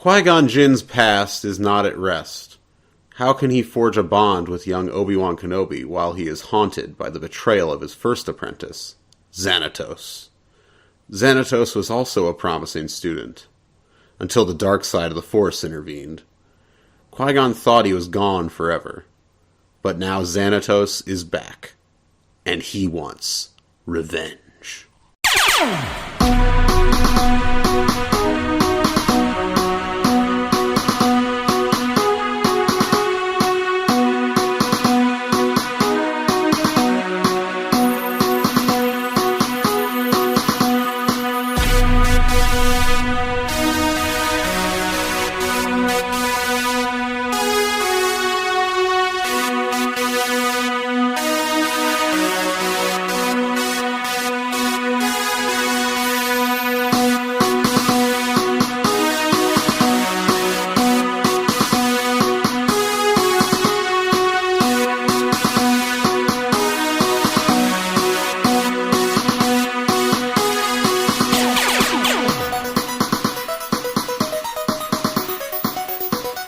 Qui-Gon Jinn's past is not at rest. How can he forge a bond with young Obi-Wan Kenobi while he is haunted by the betrayal of his first apprentice, Xanatos? Xanatos was also a promising student, until the dark side of the Force intervened. Qui-Gon thought he was gone forever, but now Xanatos is back, and he wants revenge.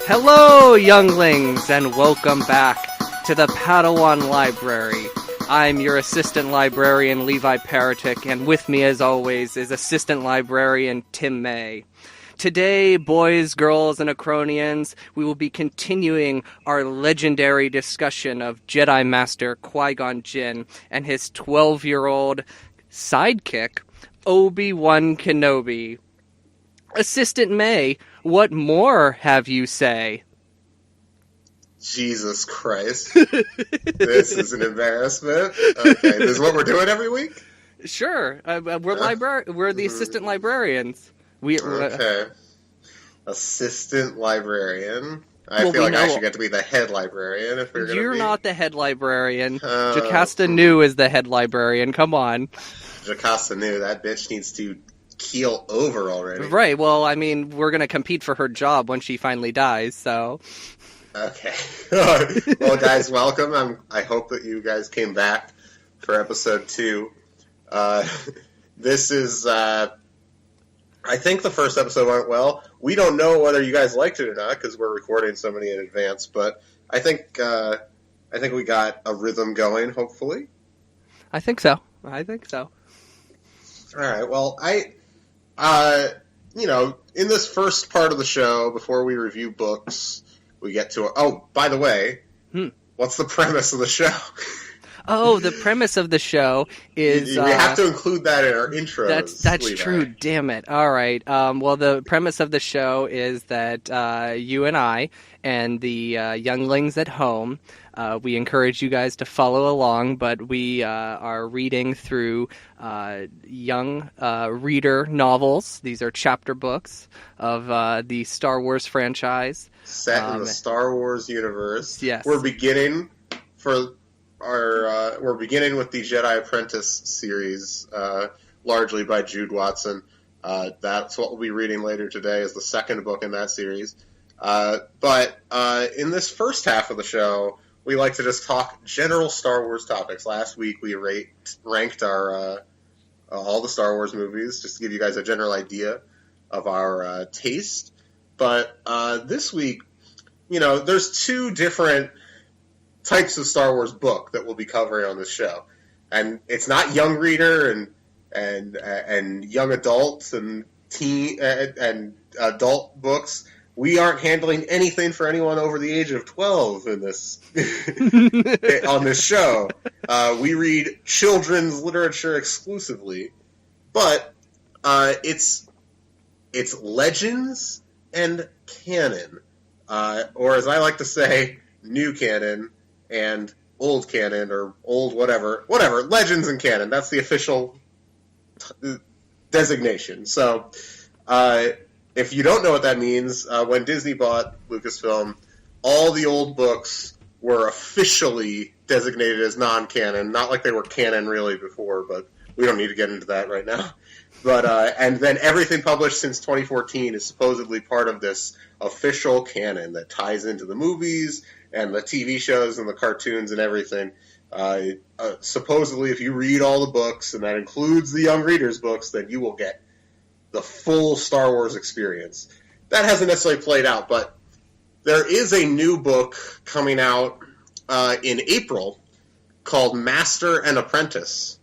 Hello, younglings, and welcome back to the Padawan Library. I'm your assistant librarian, Levi Paratic, and with me, as always, is assistant librarian Tim May. Today, boys, girls, and Acronians, we will be continuing our legendary discussion of Jedi Master Qui-Gon Jinn and his 12-year-old sidekick, Obi-Wan Kenobi. Assistant May, what more have you say? Jesus Christ. This is an embarrassment. Okay, this is what we're doing every week? Sure. We're the assistant librarians. Okay. Assistant librarian. I feel like I should get to be the head librarian if we're going to be. You're not the head librarian. Jocasta Nu is the head librarian. Come on. Jocasta Nu, that bitch needs to keel over already. Right, well, I mean, we're going to compete for her job when she finally dies, so... Okay. Well, guys, welcome. I hope that you guys came back for episode 2. This is, I think the first episode went well. We don't know whether you guys liked it or not, because we're recording so many in advance, but I think we got a rhythm going, hopefully. I think so. All right, well, in this first part of the show, before we review books, we get to... Oh, by the way, what's the premise of the show? Oh, the premise of the show is... We have to include that in our intros. That's Levi. true, damn it. All right. Well, the premise of the show is that you and I and the younglings at home, we encourage you guys to follow along, but we are reading through young reader novels. These are chapter books of the Star Wars franchise. Set in the Star Wars universe. Yes. We're beginning with the Jedi Apprentice series, largely by Jude Watson. That's what we'll be reading later today, is the second book in that series. But in this first half of the show, we like to just talk general Star Wars topics. Last week we ranked our all the Star Wars movies, just to give you guys a general idea of our taste. But this week, there's 2 different types of Star Wars book that we'll be covering on this show, and it's not young reader and young adults and teen and adult books. We aren't handling anything for anyone over the age of 12 in this on this show. We read children's literature exclusively, but it's legends and canon, or as I like to say, new canon and old canon, or old whatever, legends and canon. That's the official designation. So, if you don't know what that means, when Disney bought Lucasfilm, all the old books were officially designated as non-canon. Not like they were canon really before, but we don't need to get into that right now. But and then everything published since 2014 is supposedly part of this official canon that ties into the movies and the TV shows and the cartoons and everything. Supposedly, if you read all the books, and that includes the young readers' books, then you will get the full Star Wars experience. that hasn't necessarily played out, but there is a new book coming out in April called Master and Apprentice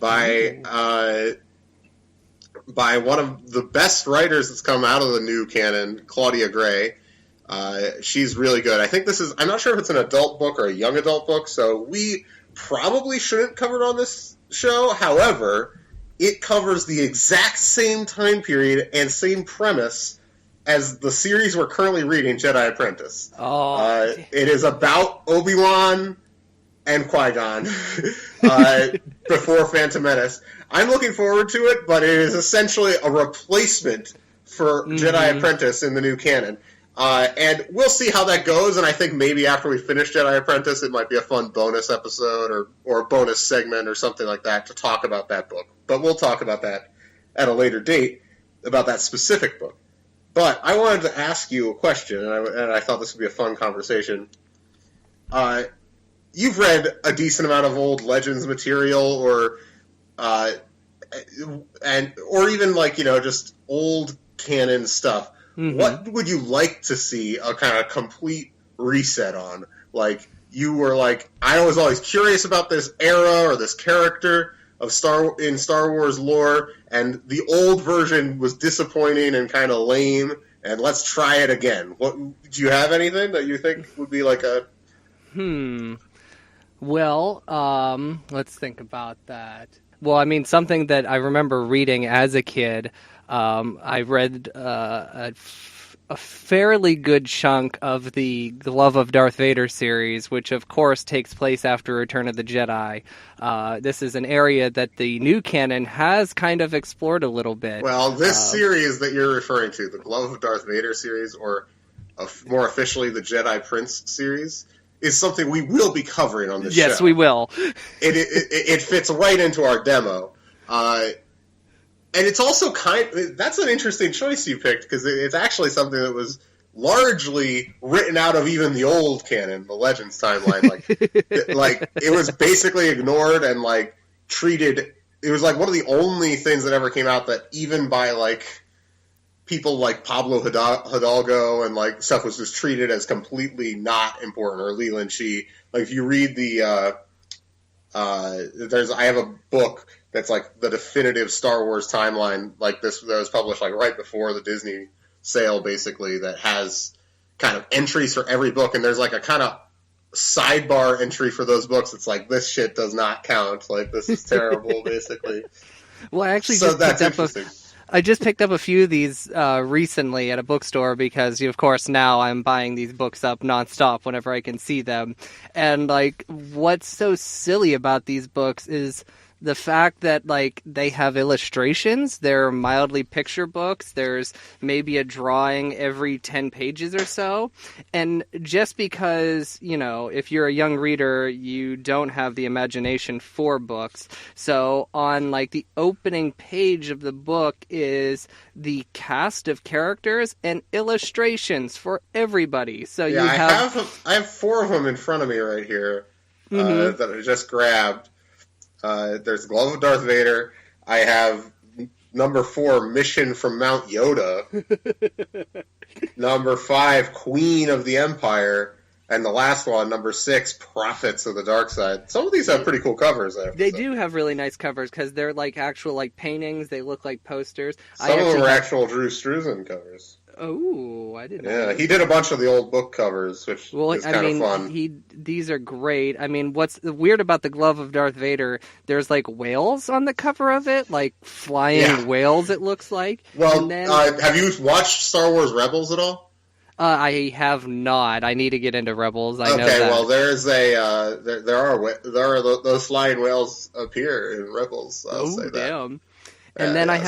by one of the best writers that's come out of the new canon, Claudia Gray. She's really good. I think I'm not sure if it's an adult book or a young adult book, so we probably shouldn't cover it on this show. However, it covers the exact same time period and same premise as the series we're currently reading, Jedi Apprentice. It is about Obi-Wan and Qui-Gon before Phantom Menace. I'm looking forward to it, but it is essentially a replacement for Jedi Apprentice in the new canon. And we'll see how that goes, and I think maybe after we finish Jedi Apprentice, it might be a fun bonus episode or bonus segment or something like that to talk about that book. But we'll talk about that at a later date, about that specific book. But I wanted to ask you a question, and I thought this would be a fun conversation. You've read a decent amount of old Legends material, or even just old canon stuff. Mm-hmm. What would you like to see a kind of complete reset on? Like, you were like, I was always curious about this era or this character of Star Wars lore, and the old version was disappointing and kind of lame, and let's try it again. Do you have anything that you think would be like a... Well, let's think about that. Well, I mean, something that I remember reading as a kid, I read a fairly good chunk of the Glove of Darth Vader series, which of course takes place after Return of the Jedi. This is an area that the new canon has kind of explored a little bit. Well, this series that you're referring to, the Glove of Darth Vader series, or more officially the Jedi Prince series, is something we will be covering on this show. Yes, we will. It fits right into our demo. And it's also that's an interesting choice you picked, because it's actually something that was largely written out of even the old canon, the Legends timeline. Like it was basically ignored and treated. It was one of the only things that ever came out that even by people like Pablo Hidalgo and stuff was just treated as completely not important, or Leland Shee. If you read the I have a book that's the definitive Star Wars timeline, this, that was published right before the Disney sale, basically, that has kind of entries for every book, and there's a kind of sidebar entry for those books. It's this shit does not count. This is terrible, basically. Well, I actually I just picked up a few of these recently at a bookstore, because, of course, now I'm buying these books up nonstop whenever I can see them. And, what's so silly about these books is the fact that, they have illustrations. They're mildly picture books. There's maybe a drawing every 10 pages or so. And just because, if you're a young reader, you don't have the imagination for books. So on, the opening page of the book is the cast of characters and illustrations for everybody. So yeah, I have 4 of them in front of me right here that I just grabbed. There's Glove of Darth Vader. I have number 4, Mission from Mount Yoda. Number 5, Queen of the Empire. And the last one, number 6, Prophets of the Dark Side. Some of these have pretty cool covers. They do have really nice covers, because they're actual paintings. They look like posters. Some of them are actual Drew Struzan covers. Oh, I didn't know. Yeah, he did a bunch of the old book covers, which is kind of fun. These are great. I mean, what's weird about the Glove of Darth Vader, there's whales on the cover of it, flying whales, it looks like. Well, have you watched Star Wars Rebels at all? I have not. I need to get into Rebels. I know that. Okay, well, there's there are those flying whales appear in Rebels. I'll say that. Damn. And then I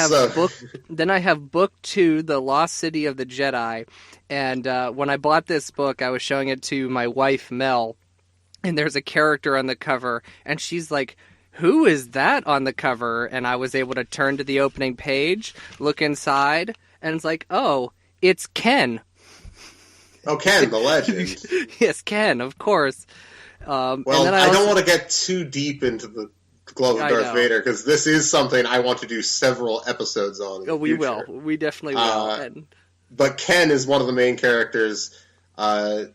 have book 2, The Lost City of the Jedi. And when I bought this book, I was showing it to my wife, Mel, and there's a character on the cover, and she's like, who is that on the cover? And I was able to turn to the opening page, look inside, and it's oh, it's Ken. Oh, Ken, the legend. Yes, Ken, of course. Well, I don't want to get too deep into the Glove of Darth Vader, because this is something I want to do several episodes on. We will. We definitely will. but Ken is one of the main characters. I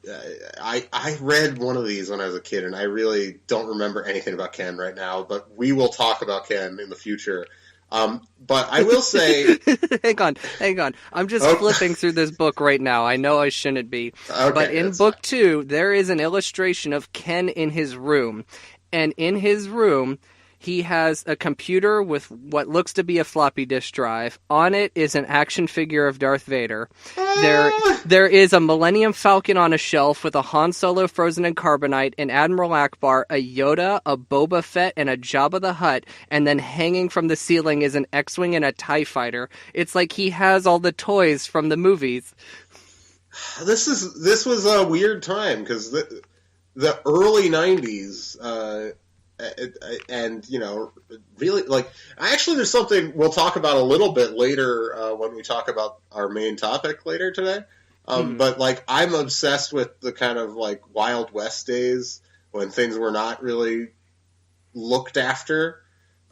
read one of these when I was a kid, and I really don't remember anything about Ken right now, but we will talk about Ken in the future. But I will say... Hang on. I'm just flipping through this book right now. I know I shouldn't be. Okay, but in book 2, there is an illustration of Ken in his room. And in his room, he has a computer with what looks to be a floppy disk drive. On it is an action figure of Darth Vader. There is a Millennium Falcon on a shelf with a Han Solo frozen in carbonite, an Admiral Akbar, a Yoda, a Boba Fett, and a Jabba the Hutt. And then hanging from the ceiling is an X-Wing and a TIE Fighter. It's like he has all the toys from the movies. This was a weird time, because the early 90s... and, you know, really, like, actually there's something we'll talk about a little bit later when we talk about our main topic later today. But, like, I'm obsessed with the kind of, like, Wild West days when things were not really looked after.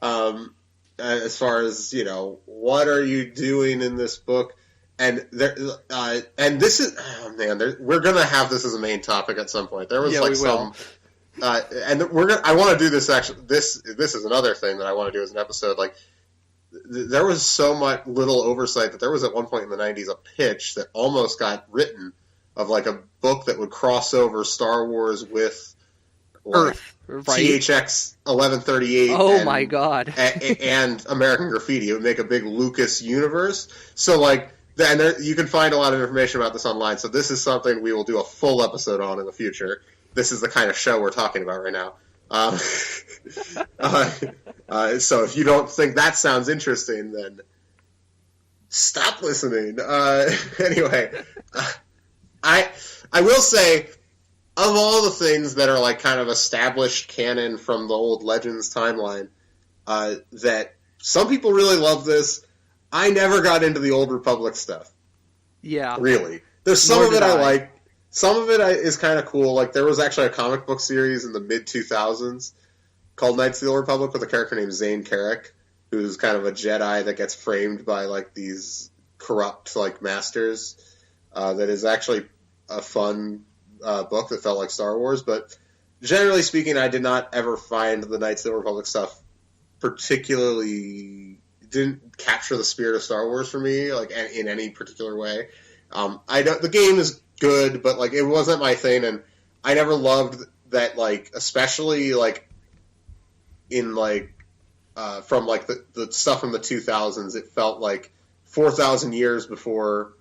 As far as, you know, what are you doing in this book? And this is, oh man, we're going to have this as a main topic at some point. There was some... and I want to do this actually. This is another thing that I want to do as an episode. Like, there was so much little oversight that there was at one point in the 90s a pitch that almost got written of like a book that would cross over Star Wars with like, Earth, right? THX 1138. Oh my god! and American Graffiti. It would make a big Lucas universe. So like. And you can find a lot of information about this online. So this is something we will do a full episode on in the future. This is the kind of show we're talking about right now. So if you don't think that sounds interesting, then stop listening. Anyway, I will say, of all the things that are like kind of established canon from the old Legends timeline, that some people really love this. I never got into the Old Republic stuff. Yeah. Really. There's some of it I like. Some of it is kind of cool. Like, there was actually a comic book series in the mid-2000s called Knights of the Old Republic with a character named Zane Carrick, who's kind of a Jedi that gets framed by, like, these corrupt, like, masters. That is actually a fun book that felt like Star Wars. But generally speaking, I did not ever find the Knights of the Republic stuff particularly... didn't capture the spirit of Star Wars for me, like, in any particular way. The game is good, but, like, it wasn't my thing, and I never loved that, like, especially, like, in, like, from, like, the stuff from the 2000s, it felt like 4,000 years before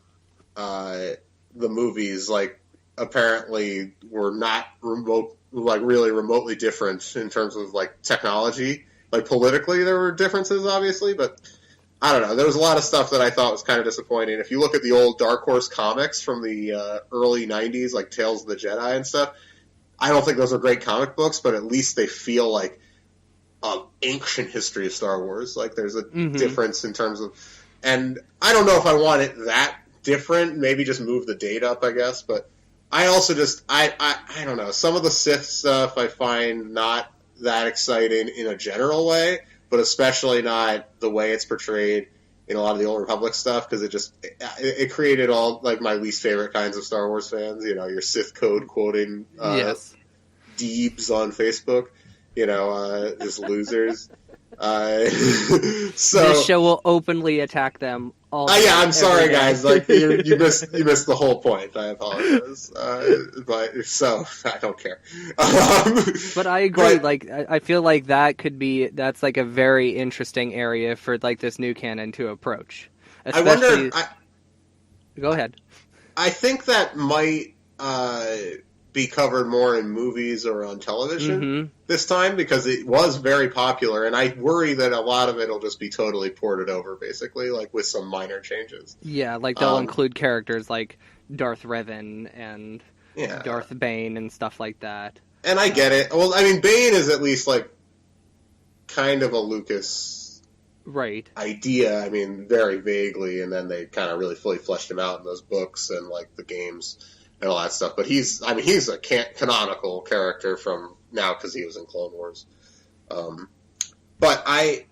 the movies, like, apparently were not really remotely different in terms of, like, technology. Like, politically, there were differences, obviously, but I don't know. There was a lot of stuff that I thought was kind of disappointing. If you look at the old Dark Horse comics from the early 90s, like Tales of the Jedi and stuff, I don't think those are great comic books, but at least they feel like an ancient history of Star Wars. Like, there's a difference in terms of... And I don't know if I want it that different. Maybe just move the date up, I guess. But I also just... I don't know. Some of the Sith stuff I find not that exciting in a general way, but especially not the way it's portrayed in a lot of the Old Republic stuff, because it created all, like, my least favorite kinds of Star Wars fans. You know, your Sith code quoting Deebs on Facebook, you know, just losers. So this show will openly attack them all. Yeah, I'm sorry, guys. Like, you missed the whole point. I apologize. But so I don't care. But I agree. Like, I feel like that's like a very interesting area for like this new canon to approach. Especially... Go ahead. I think that might be covered more in movies or on television this time, because it was very popular, and I worry that a lot of it will just be totally ported over, basically, like with some minor changes. Yeah, like they'll include characters like Darth Revan and Darth Bane and stuff like that. And I get it. Well, I mean, Bane is at least like kind of a Lucas idea. I mean, very vaguely, and then they kind of really fully fleshed him out in those books and like the games and all that stuff. But he's a canonical character from now because he was in Clone Wars. But I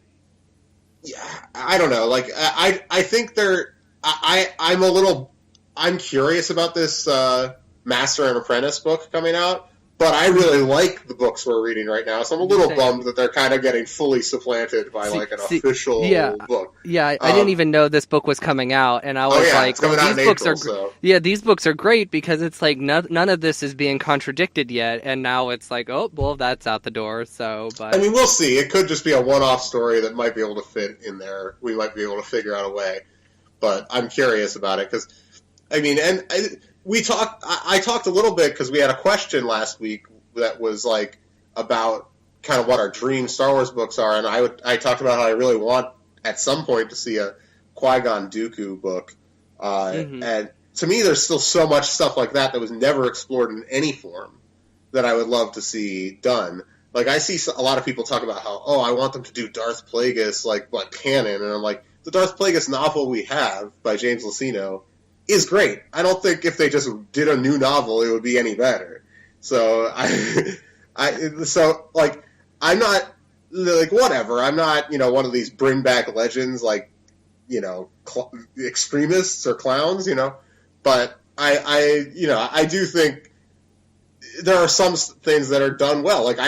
don't know. Like, I think I'm a little I'm curious about this Master and Apprentice book coming out, but I really like the books we're reading right now, so I'm a little bummed that they're kind of getting fully supplanted by official book. Yeah, I didn't even know this book was coming out, and I was it's coming out in April, these books are great because it's like none of this is being contradicted yet, and now it's like, oh, well, that's out the door. So, but I mean, we'll see. It could just be a one-off story that might be able to fit in there. We might be able to figure out a way, but I'm curious about it because, I mean, I talked a little bit because we had a question last week that was like about kind of what our dream Star Wars books are, and I talked about how I really want at some point to see a Qui-Gon Dooku book, and to me, there's still so much stuff like that was never explored in any form that I would love to see done. Like I see a lot of people talk about how I want them to do Darth Plagueis like canon, and I'm like, the Darth Plagueis novel we have by James Luceno is great. I don't think if they just did a new novel, it would be any better. So I'm not like whatever. I'm not one of these bring back legends like extremists or clowns. But I do think there are some things that are done well. Like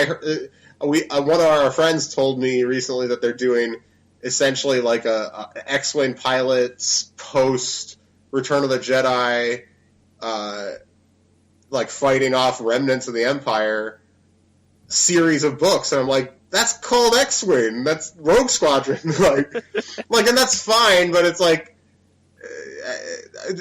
one of our friends told me recently that they're doing essentially like a X-wing pilot post Return of the Jedi, like fighting off remnants of the Empire series of books, and I'm like, that's called X-Wing, that's Rogue Squadron, like, and that's fine, but it's like,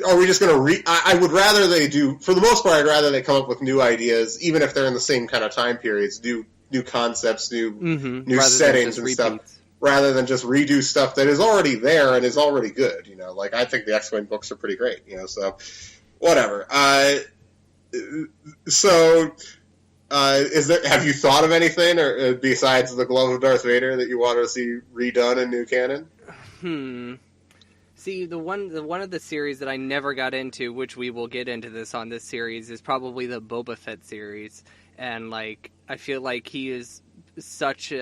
are we just going to I would rather they do, for the most part, I'd rather they come up with new ideas, even if they're in the same kind of time periods, new concepts, new settings and stuff. Rather than just redo stuff that is already there and is already good, Like, I think the X-Wing books are pretty great, so whatever. Have you thought of anything or besides the Glove of Darth Vader that you want to see redone in new canon? See, the one of the series that I never got into, which we will get into this on this series, is probably the Boba Fett series, and like I feel like he is such he's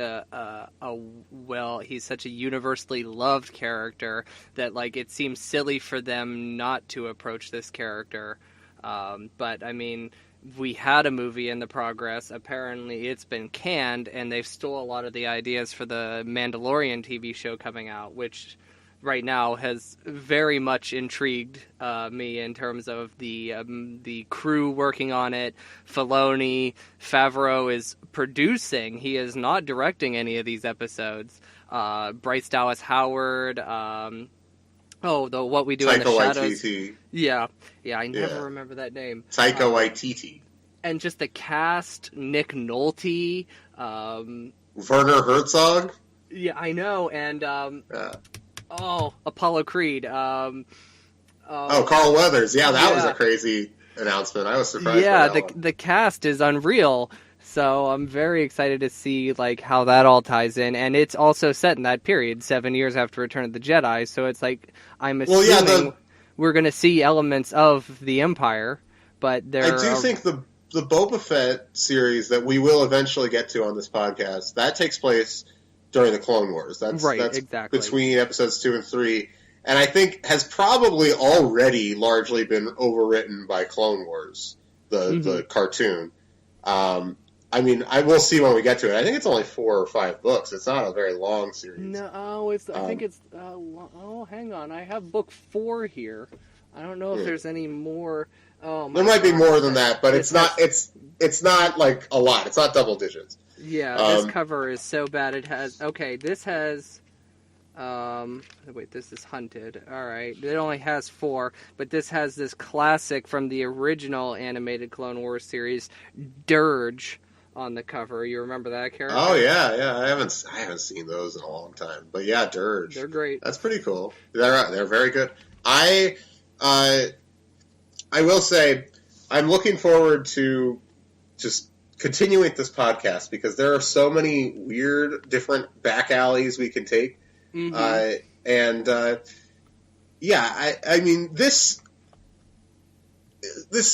such a universally loved character that like it seems silly for them not to approach this character. But I mean, we had a movie in the progress. Apparently it's been canned, and they've stole a lot of the ideas for the Mandalorian TV show coming out, which right now has very much intrigued me in terms of the crew working on it. Favreau is producing. He is not directing any of these episodes. Bryce Dallas Howard. What We Do in the Shadows. Waititi. Yeah, I never remember that name. Taika Waititi. And just the cast: Nick Nolte, Werner Herzog. Yeah, I know, and Apollo Creed. Carl Weathers. Yeah, that was a crazy announcement. I was surprised. Yeah, by that the cast is unreal. So I'm very excited to see like how that all ties in, and it's also set in that period, 7 years after Return of the Jedi. So it's like I'm assuming we're going to see elements of the Empire, but I do think the Boba Fett series that we will eventually get to on this podcast, that takes place during the Clone Wars. That's exactly between episodes 2 and 3, and I think has probably already largely been overwritten by Clone Wars, the cartoon. I mean, I will see when we get to it. I think it's only 4 or 5 books. It's not a very long series. No, I think it's. Hang on. I have book 4 here. I don't know if there's any more. Oh, there might be more than that, but it's not. It's not like a lot. It's not double digits. Yeah, this cover is so bad. It has. Okay, this has. Wait, this is Hunted. All right, it only has 4, but this has this classic from the original animated Clone Wars series, Dirge, on the cover. You remember that character? Oh yeah. I haven't seen those in a long time, but yeah, Dirge. They're great. That's pretty cool. They're very good. I will say I'm looking forward to just continuing this podcast because there are so many weird different back alleys we can take. I mean this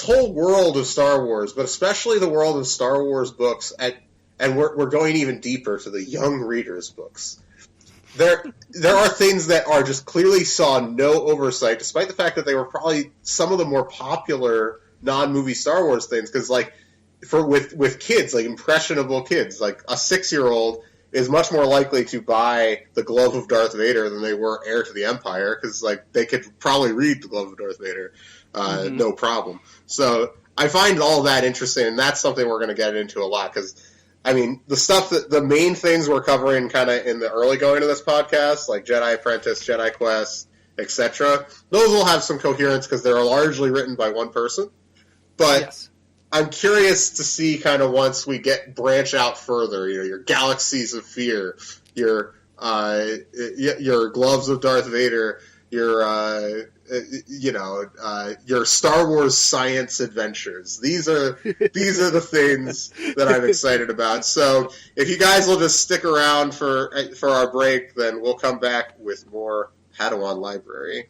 whole world of Star Wars, but especially the world of Star Wars books, and we're going even deeper to the young readers' books. there are things that are just clearly saw no oversight, despite the fact that they were probably some of the more popular non-movie Star Wars things. Because with kids, like impressionable kids, like a 6-year-old is much more likely to buy the Glove of Darth Vader than they were Heir to the Empire, because like they could probably read the Glove of Darth Vader, no problem. So I find all that interesting, and that's something we're going to get into a lot, because I mean, the main things we're covering kind of in the early going of this podcast, like Jedi Apprentice, Jedi Quest, etc., those will have some coherence because they're largely written by one person. But yes. I'm curious to see kind of once we branch out further, your Galaxies of Fear, your Gloves of Darth Vader, your Star Wars science adventures. These are the things that I'm excited about. So if you guys will just stick around for our break, then we'll come back with more Padawan Library.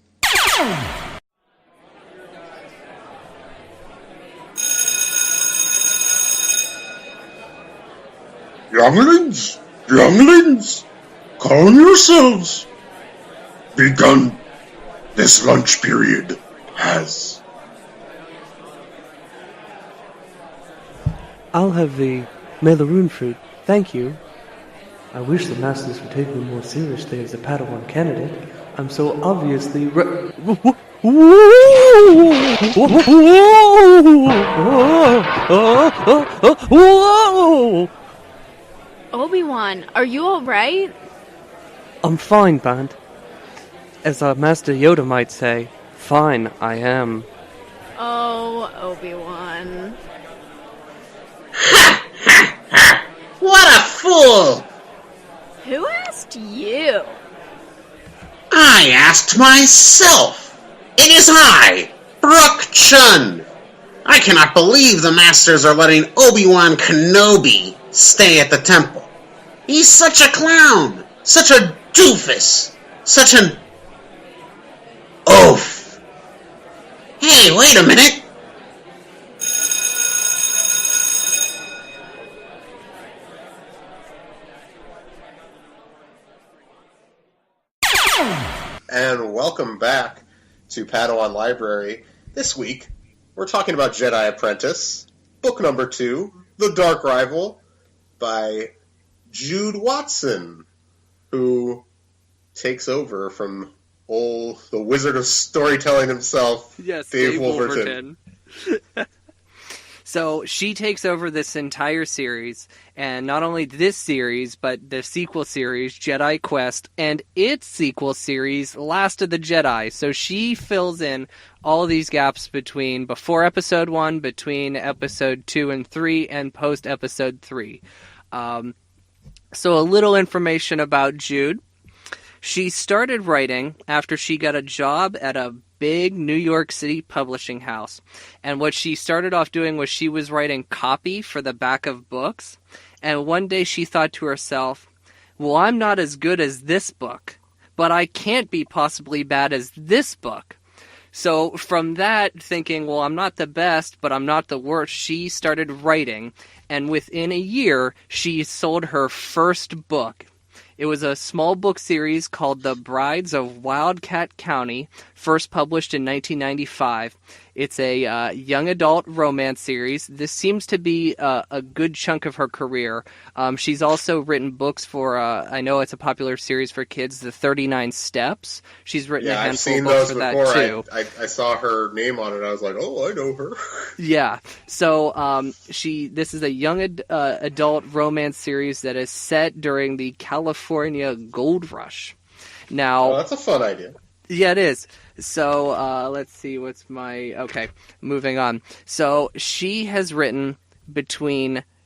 Younglings, calm yourselves. Begun. This lunch period has. I'll have the Melaroon fruit, thank you. I wish the masters would take me more seriously as a Padawan candidate. I'm so obviously Obi-Wan, are you alright? I'm fine, Band. As Master Yoda might say, fine, I am. Oh, Obi-Wan. Ha! Ha! Ha! What a fool! Who asked you? I asked myself. It is I, Brook Chun. I cannot believe the Masters are letting Obi-Wan Kenobi stay at the temple. He's such a clown, such a doofus, such an oaf. Hey, wait a minute. And welcome back to Padawan Library. This week, we're talking about Jedi Apprentice, book number 2, The Dark Rival, by Jude Watson, who takes over from the Wizard of Storytelling himself, yes, Dave Wolverton. So she takes over this entire series, and not only this series, but the sequel series, Jedi Quest, and its sequel series, Last of the Jedi. So she fills in all these gaps between before Episode 1, between Episode 2 and 3, and post Episode 3. So a little information about Jude. She started writing after she got a job at a big New York City publishing house. And what she started off doing was she was writing copy for the back of books. And one day she thought to herself, well, I'm not as good as this book, but I can't be possibly bad as this book. So from that, thinking, well, I'm not the best, but I'm not the worst, she started writing. And within a year, she sold her first book. It was a small book series called The Brides of Wildcat County, first published in 1995. It's a young adult romance series. This seems to be a good chunk of her career. She's also written books for, I know it's a popular series for kids, The 39 Steps. She's written a handful of books for that, too. I saw her name on it. I was like, oh, I know her. Yeah. So this is a young adult romance series that is set during the California Gold Rush. Now, that's a fun idea. Yeah, it is. So, let's see, moving on. So, she has written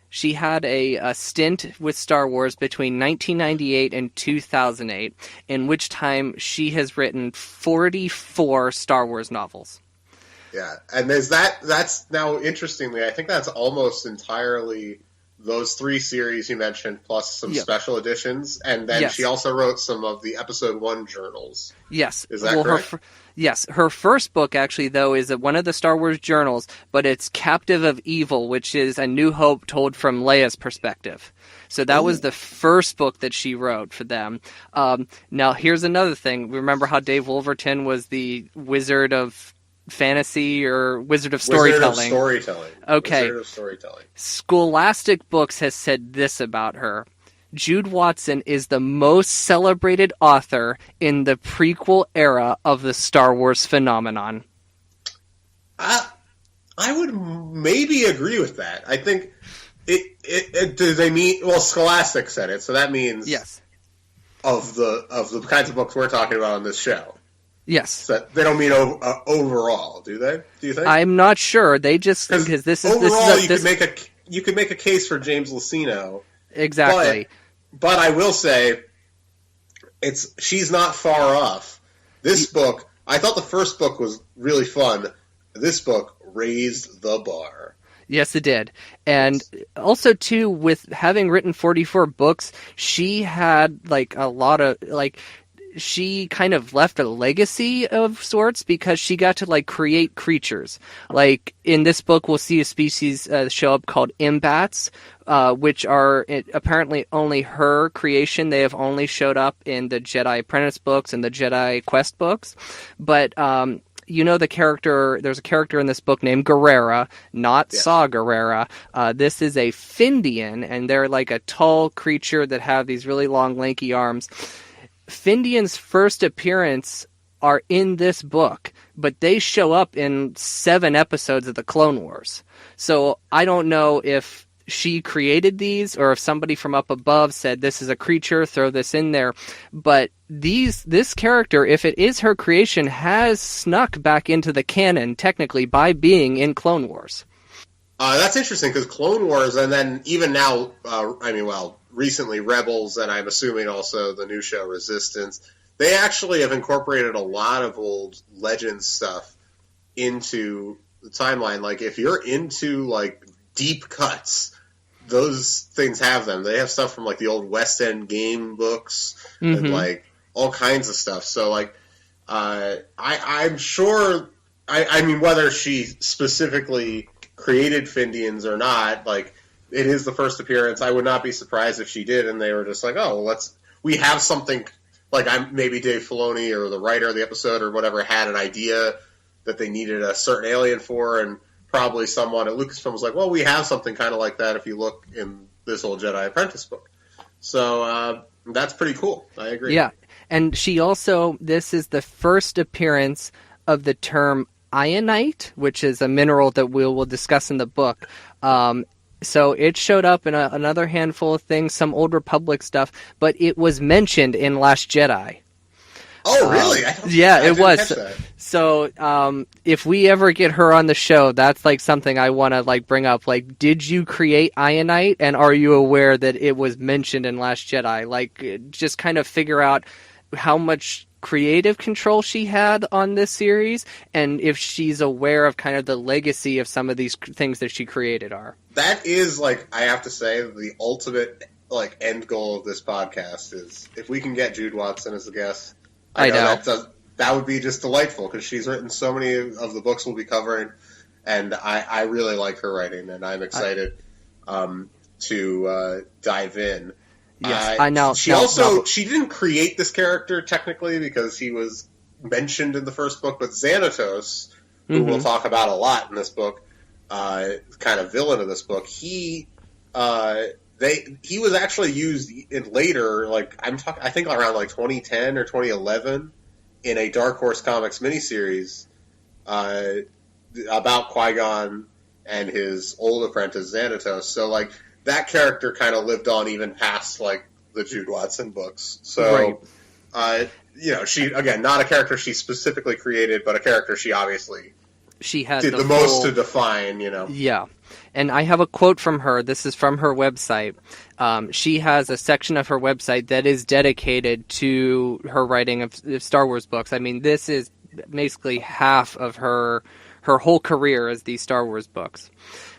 she had a stint with Star Wars between 1998 and 2008, in which time she has written 44 Star Wars novels. Yeah, and that's now, interestingly, I think that's almost entirely those 3 series you mentioned, plus some Yep. special editions, and then Yes. she also wrote some of the Episode 1 journals. Yes. Is that correct? Yes. Her first book, actually, though, is one of the Star Wars journals, but it's Captive of Evil, which is A New Hope told from Leia's perspective. So that was the first book that she wrote for them. Now, here's another thing. Remember how Dave Wolverton was the Wizard of Fantasy or Wizard of Storytelling? Wizard of Storytelling. Okay. Wizard of Storytelling. Scholastic Books has said this about her. Jude Watson is the most celebrated author in the prequel era of the Star Wars phenomenon. I would maybe agree with that. I think do they mean? Well, Scholastic said it, so that means Yes. of the kinds of books we're talking about on this show. Yes. So they don't mean overall, do they? Do you think? I'm not sure. They just because this is overall this is you could make a case for James Luceno. exactly. But I will say, she's not far off. This book, I thought the first book was really fun. This book raised the bar. Yes, it did. And also, too, with having written 44 books, she had, like, a lot of, like, she kind of left a legacy of sorts because she got to, like, create creatures. Like, in this book, we'll see a species show up called imbats, which are apparently only her creation. They have only showed up in the Jedi Apprentice books and the Jedi Quest books. But, you know the character, there's a character in this book named Guerrera, not Saw Gerrera. This is a Findian, and they're like a tall creature that have these really long, lanky arms. Findian's first appearance are in this book, but they show up in 7 episodes of the Clone Wars. So I don't know if she created these or if somebody from up above said this is a creature, throw this in there. But this character, if it is her creation, has snuck back into the canon technically by being in Clone Wars. That's interesting because Clone Wars, and then even now, recently Rebels, and I'm assuming also the new show Resistance, they actually have incorporated a lot of old Legends stuff into the timeline. Like, if you're into, like, deep cuts, those things have them. They have stuff from, like, the old West End game books and, like, all kinds of stuff. So, like, I'm sure, I mean, whether she specifically created Findians or not, like, it is the first appearance. I would not be surprised if she did, and they were just like, oh, well, we have something, like, maybe Dave Filoni or the writer of the episode or whatever had an idea that they needed a certain alien for, and probably someone at Lucasfilm was like, well, we have something kind of like that if you look in this old Jedi Apprentice book. So that's pretty cool. I agree. Yeah, and she also, this is the first appearance of the term ionite, which is a mineral that we'll discuss in the book. So it showed up in another handful of things, some Old Republic stuff, but it was mentioned in Last Jedi. Oh, really? It was. So if we ever get her on the show, that's like something I want to like bring up. Like, did you create ionite, and are you aware that it was mentioned in Last Jedi? Like, just kind of figure out how much creative control she had on this series, and if she's aware of kind of the legacy of some of these things that she created are. That is, like, I have to say, the ultimate, like, end goal of this podcast is if we can get Jude Watson as a guest. I know. That would be just delightful because she's written so many of the books we'll be covering, and I really like her writing, and I'm excited to dive in. Yes, I know. She didn't create this character technically because he was mentioned in the first book, but Xanatos, who we'll talk about a lot in this book, kind of villain of this book, he was actually used in later, like I think around like 2010 or 2011 in a Dark Horse Comics miniseries about Qui-Gon and his old apprentice Xanatos. So like that character kind of lived on even past like the Jude Watson books. So, she, again, not a character she specifically created, but a character she obviously did the most to define, Yeah. And I have a quote from her. This is from her website. She has a section of her website that is dedicated to her writing of Star Wars books. I mean, this is basically half of her whole career as these Star Wars books.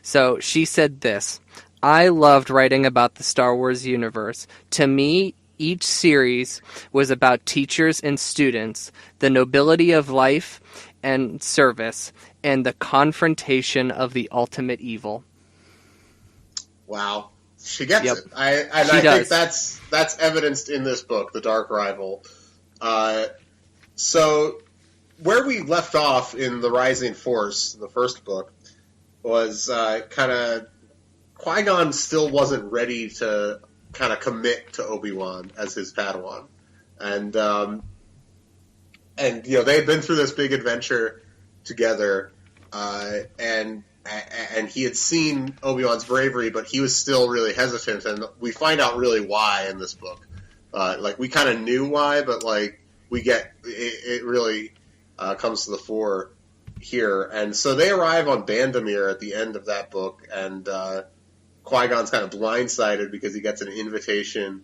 So she said this: I loved writing about the Star Wars universe. To me, each series was about teachers and students, the nobility of life and service, and the confrontation of the ultimate evil. Wow. She gets Yep. it. I She think does. that's evidenced in this book, The Dark Rival. So where we left off in The Rising Force, the first book, was kind of Qui-Gon still wasn't ready to kind of commit to Obi-Wan as his Padawan, and they had been through this big adventure together, and he had seen Obi-Wan's bravery, but he was still really hesitant, and we find out really why in this book. We kind of knew why, but we get it really comes to the fore here. And so they arrive on Bandamere at the end of that book, and Qui-Gon's kind of blindsided because he gets an invitation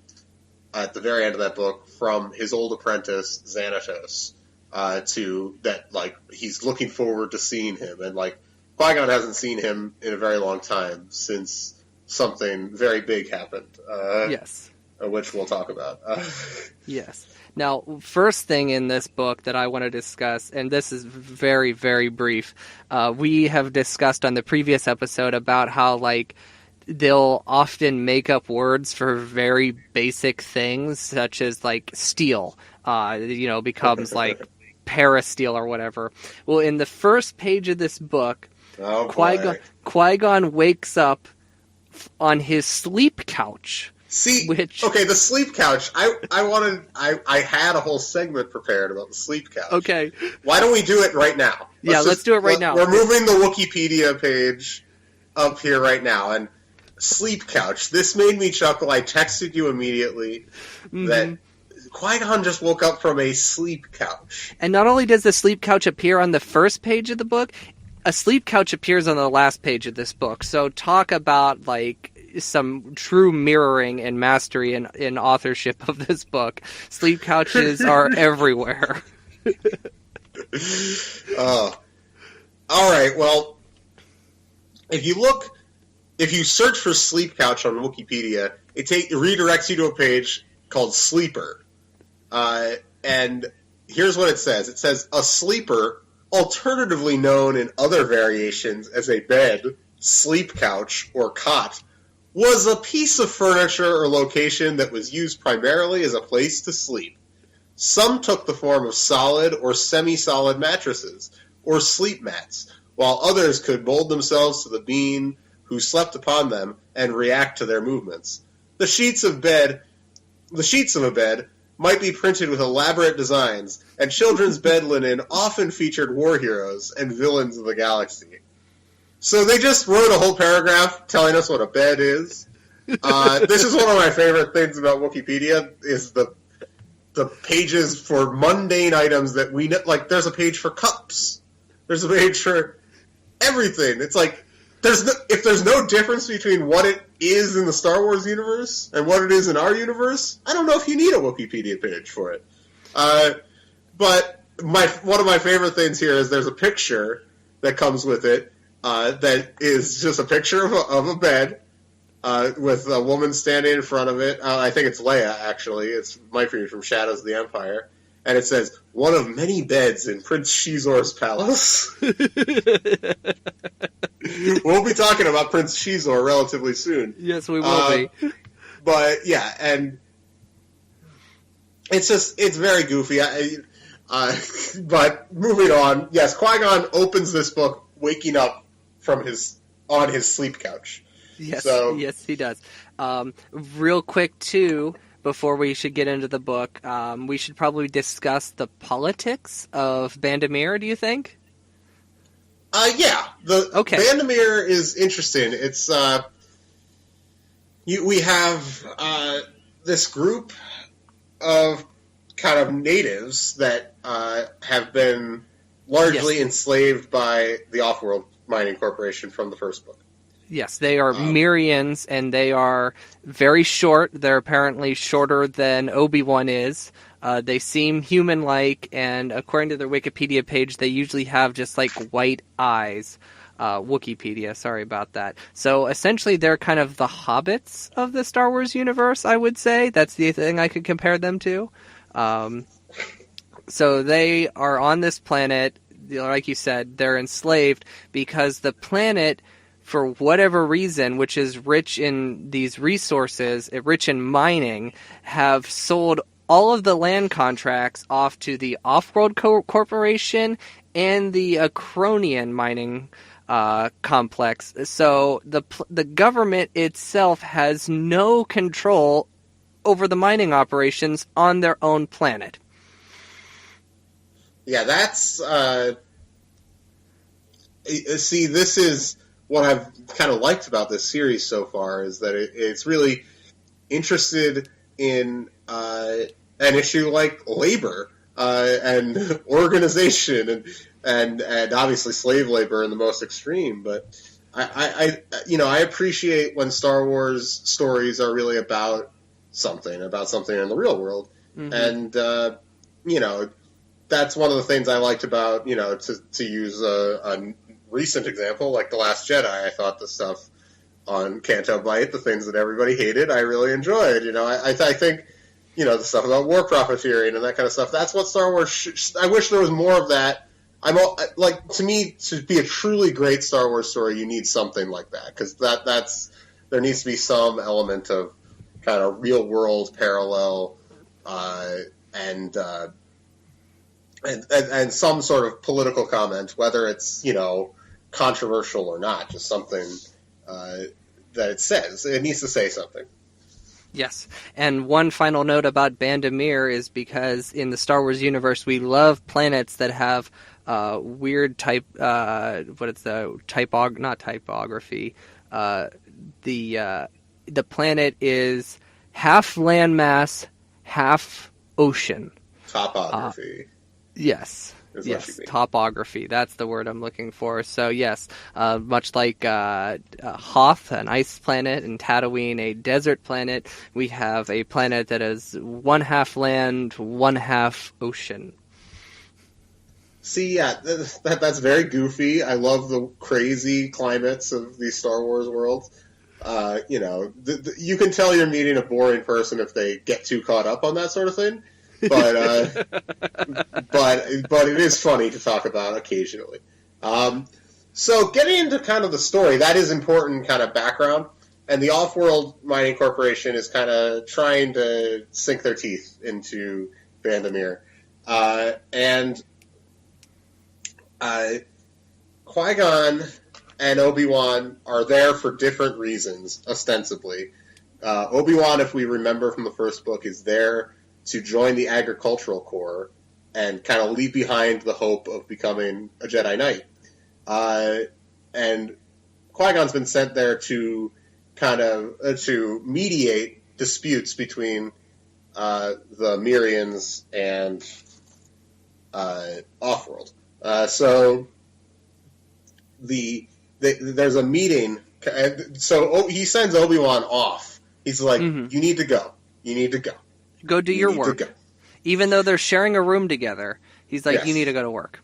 at the very end of that book from his old apprentice, Xanatos, he's looking forward to seeing him. And Qui-Gon hasn't seen him in a very long time since something very big happened. Yes. Which we'll talk about. Yes. Now, first thing in this book that I want to discuss, and this is very, very brief, we have discussed on the previous episode about how, they'll often make up words for very basic things, such as, steel, becomes, parasteel or whatever. Well, in the first page of this book, Qui-Gon wakes up on his sleep couch. See, the sleep couch. I had a whole segment prepared about the sleep couch. Okay. Why don't we do it right now? Let's do it right now. We're moving the Wikipedia page up here right now, and sleep couch. This made me chuckle. I texted you immediately that Qui-Gon just woke up from a sleep couch. And not only does the sleep couch appear on the first page of the book, a sleep couch appears on the last page of this book. So talk about, some true mirroring and mastery in authorship of this book. Sleep couches are everywhere. All right, well, if you search for sleep couch on Wikipedia, it redirects you to a page called Sleeper. And here's what it says. It says, a sleeper, alternatively known in other variations as a bed, sleep couch, or cot, was a piece of furniture or location that was used primarily as a place to sleep. Some took the form of solid or semi-solid mattresses, or sleep mats, while others could mold themselves to the being who slept upon them and react to their movements. The sheets of a bed might be printed with elaborate designs, and children's bed linen often featured war heroes and villains of the galaxy. So they just wrote a whole paragraph telling us what a bed is. This is one of my favorite things about Wikipedia, is the pages for mundane items that we know. There's a page for cups. There's a page for everything. It's if there's no difference between what it is in the Star Wars universe and what it is in our universe, I don't know if you need a Wikipedia page for it. But one of my favorite things here is there's a picture that comes with it that is just a picture of a bed with a woman standing in front of it. I think it's Leia, actually. It might be from Shadows of the Empire. And it says, one of many beds in Prince Shizor's palace. We'll be talking about Prince Shizor relatively soon. Yes, we will be. But, yeah, and it's very goofy. But moving on, yes, Qui-Gon opens this book waking up on his sleep couch. Yes, so, yes, he does. Real quick, too, before we should get into the book, we should probably discuss the politics of Bandamere, do you think? Yeah. Bandamere is interesting. It's we have this group of kind of natives that have been largely enslaved by the Offworld Mining Corporation from the first book. Yes, they are Myrians, and they are very short. They're apparently shorter than Obi-Wan is. They seem human-like, and according to their Wikipedia page, they usually have just, white eyes. Wikipedia. Sorry about that. So essentially, they're kind of the hobbits of the Star Wars universe, I would say. That's the thing I could compare them to. So they are on this planet, like you said, they're enslaved because the planet, for whatever reason, which is rich in these resources, rich in mining, have sold all of the land contracts off to the Off-World Corporation and the Acronian mining complex. So the government itself has no control over the mining operations on their own planet. Yeah, that's... see, this is what I've kind of liked about this series so far, is that it's really interested in an issue like labor and organization and obviously slave labor in the most extreme. But I appreciate when Star Wars stories are really about something in the real world. Mm-hmm. And that's one of the things I liked about, to use a recent example, like The Last Jedi. I thought the stuff on Canto Bight, the things that everybody hated, I really enjoyed. I think, the stuff about war profiteering and that kind of stuff, that's what Star Wars I wish there was more of that. To me, to be a truly great Star Wars story, you need something like that, because there needs to be some element of kind of real world parallel and some sort of political comment, whether it's controversial or not, just something that it says. It needs to say something. Yes, and one final note about Bandamir is because in the Star Wars universe, we love planets that have weird type. What it's the not typography. The planet is half landmass, half ocean. Topography. Yes. Yes, topography. That's the word I'm looking for. So yes, much like Hoth, an ice planet, and Tatooine, a desert planet, we have a planet that is one half land, one half ocean. See, yeah, that's very goofy. I love the crazy climates of these Star Wars worlds. You can tell you're meeting a boring person if they get too caught up on that sort of thing. But it is funny to talk about occasionally. So getting into kind of the story, that is important kind of background. And the Off-World Mining Corporation is kind of trying to sink their teeth into Bandamir. And Qui-Gon and Obi-Wan are there for different reasons, ostensibly. Obi-Wan, if we remember from the first book, is there to join the agricultural corps and kind of leave behind the hope of becoming a Jedi Knight. And Qui-Gon's been sent there to kind of to mediate disputes between the Mirians and Off-World. So there's a meeting. So he sends Obi-Wan off. He's like, You need to go. You need to go. Go do your work. Even though they're sharing a room together, he's like, You need to go to work.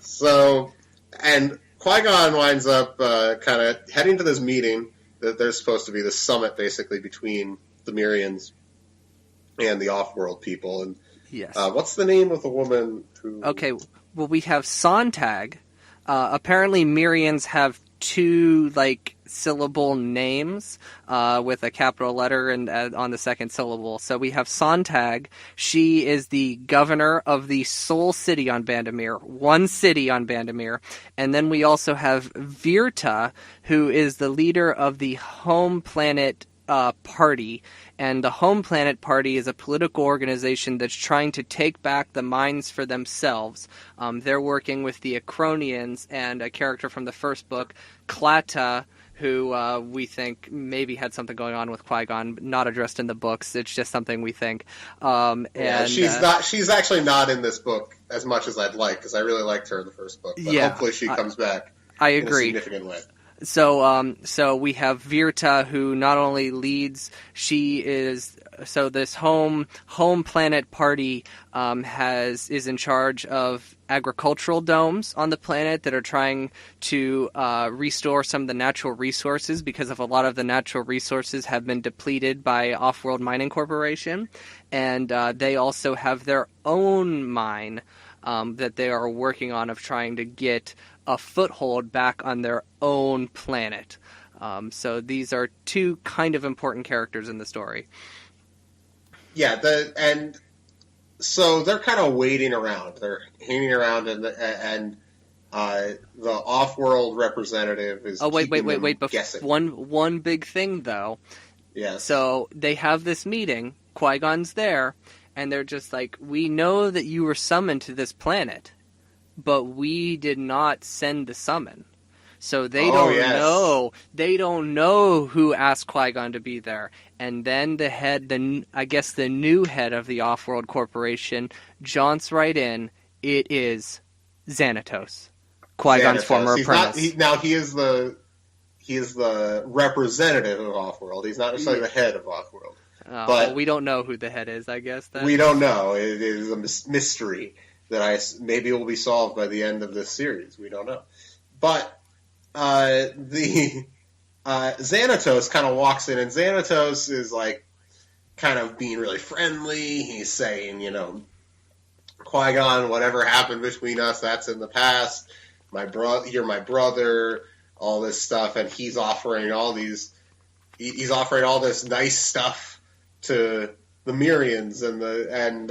So, and Qui-Gon winds up kind of heading to this meeting that there's supposed to be this summit, basically, between the Mirians and the Off-World people. And yes. What's the name of the woman who... Okay, well, we have Sontag. Apparently, Mirians have two, syllable names with a capital letter and on the second syllable. So we have Sontag. She is the governor of the sole city on Bandamir, one city on Bandamir. And then we also have Virta, who is the leader of the Home Planet Party. And the Home Planet Party is a political organization that's trying to take back the mines for themselves. They're working with the Acronians and a character from the first book, Klata, who we think maybe had something going on with Qui-Gon, not addressed in the books. It's just something we think. She's actually not in this book as much as I'd like, because I really liked her in the first book. But hopefully she comes back. I agree. In a significant way. So we have Virta, who not only leads, this home planet party is in charge of agricultural domes on the planet that are trying to restore some of the natural resources, because of a lot of the natural resources have been depleted by Off-World Mining Corporation, and they also have their own mine that they are working on, of trying to get a foothold back on their own planet. So these are two kind of important characters in the story. Yeah, so they're kind of waiting around. They're hanging around, and the off-world representative is. Oh, wait! Guessing. One big thing though. Yes. So they have this meeting. Qui-Gon's there, and they're just like, "We know that you were summoned to this planet, but we did not send the summon." So they don't know who asked Qui-Gon to be there. And then the new head of the Off-World Corporation jaunts right in. It is Xanatos, Qui-Gon's former apprentice. He is the representative of Off-World. He's not necessarily the head of Off-World. But we don't know who the head is, I guess. Then. We don't know. It is a mystery that maybe will be solved by the end of this series. We don't know. But Xanatos kind of walks in, and Xanatos is like kind of being really friendly. He's saying, Qui-Gon, whatever happened between us, that's in the past. You're my brother, all this stuff, and he's offering all this nice stuff to the Myrians, and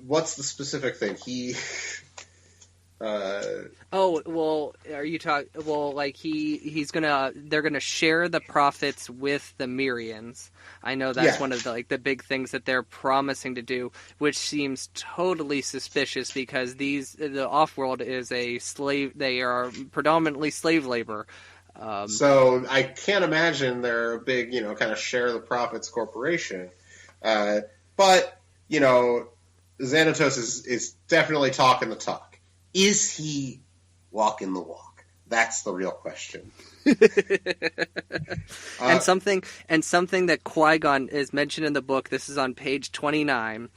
what's the specific thing? Are you talking? Well, like they're gonna share the profits with the Myrians. I know that's one of the big things that they're promising to do, which seems totally suspicious because the Off-World is a slave. They are predominantly slave labor. So I can't imagine they're a big, kind of share the profits corporation. But Xanatos is definitely talking the talk. Is he walking the walk? That's the real question. And something that Qui-Gon is mentioned in the book. This is on page 29.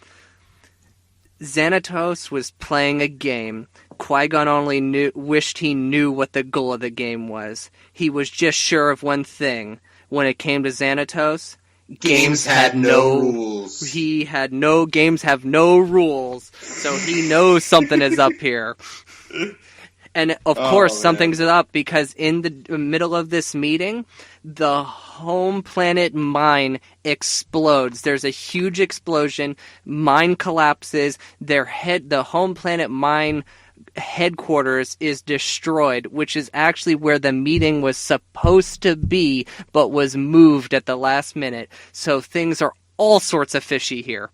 Xanatos was playing a game. Qui-Gon only wished he knew what the goal of the game was. He was just sure of one thing. When it came to Xanatos, games had no rules. Games have no rules. So he knows something is up here. And of course something's up, because in the middle of this meeting, the home planet mine explodes. There's a huge explosion. Mine collapses. The home planet mine headquarters is destroyed, which is actually where the meeting was supposed to be, but was moved at the last minute. So things are all sorts of fishy here.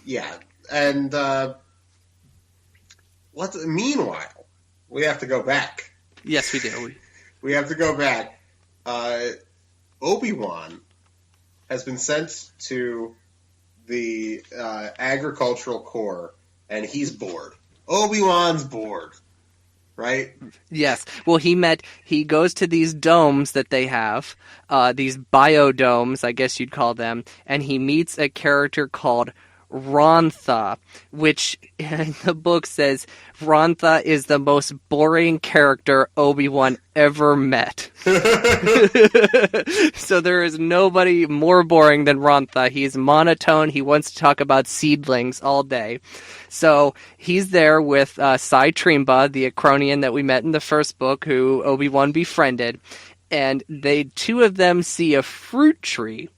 Yeah, and meanwhile, we have to go back. Yes, we do. We have to go back. Obi-Wan has been sent to the agricultural corps, and he's bored. Obi-Wan's bored, right? Yes. Well, he goes to these domes that they have, these biodomes, I guess you'd call them, and he meets a character called Rontha, which in the book says Rontha is the most boring character Obi-Wan ever met. So there is nobody more boring than Rontha. He's monotone. He wants to talk about seedlings all day. So he's there with Sai Trimba, the Acronian that we met in the first book, who Obi-Wan befriended. And two of them see a fruit tree.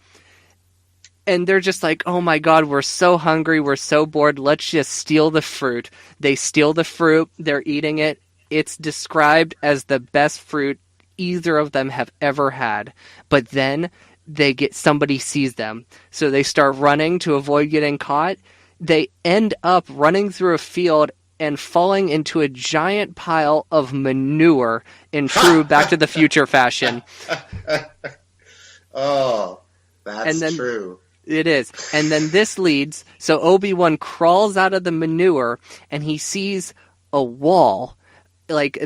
And they're just like, oh my god, we're so hungry, we're so bored, let's just steal the fruit. They steal the fruit, they're eating it. It's described as the best fruit either of them have ever had. But then somebody sees them. So they start running to avoid getting caught. They end up running through a field and falling into a giant pile of manure in true Back to the Future fashion. Oh, that's true. It is. And then this leads, so Obi-Wan crawls out of the manure and he sees a wall like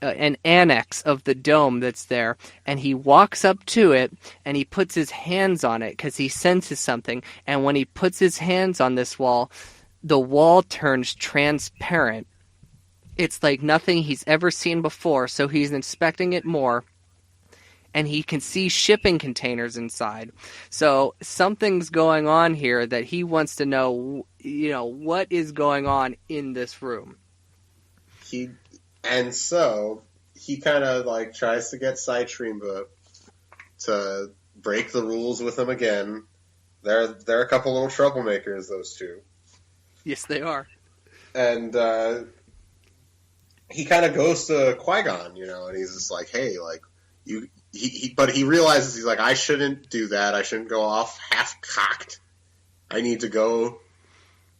an annex of the dome that's there, and he walks up to it and he puts his hands on it because he senses something. And when he puts his hands on this wall, the wall turns transparent. It's like nothing he's ever seen before, so he's inspecting it more. And he can see shipping containers inside. So something's going on here that he wants to know, what is going on in this room. So he kind of like tries to get Trimba to break the rules with him again. They're a couple little troublemakers, those two. Yes, they are. And he kind of goes to Qui-Gon, and he's just like, hey, like, but he realizes, he's like, I shouldn't do that. I shouldn't go off half-cocked. I need to go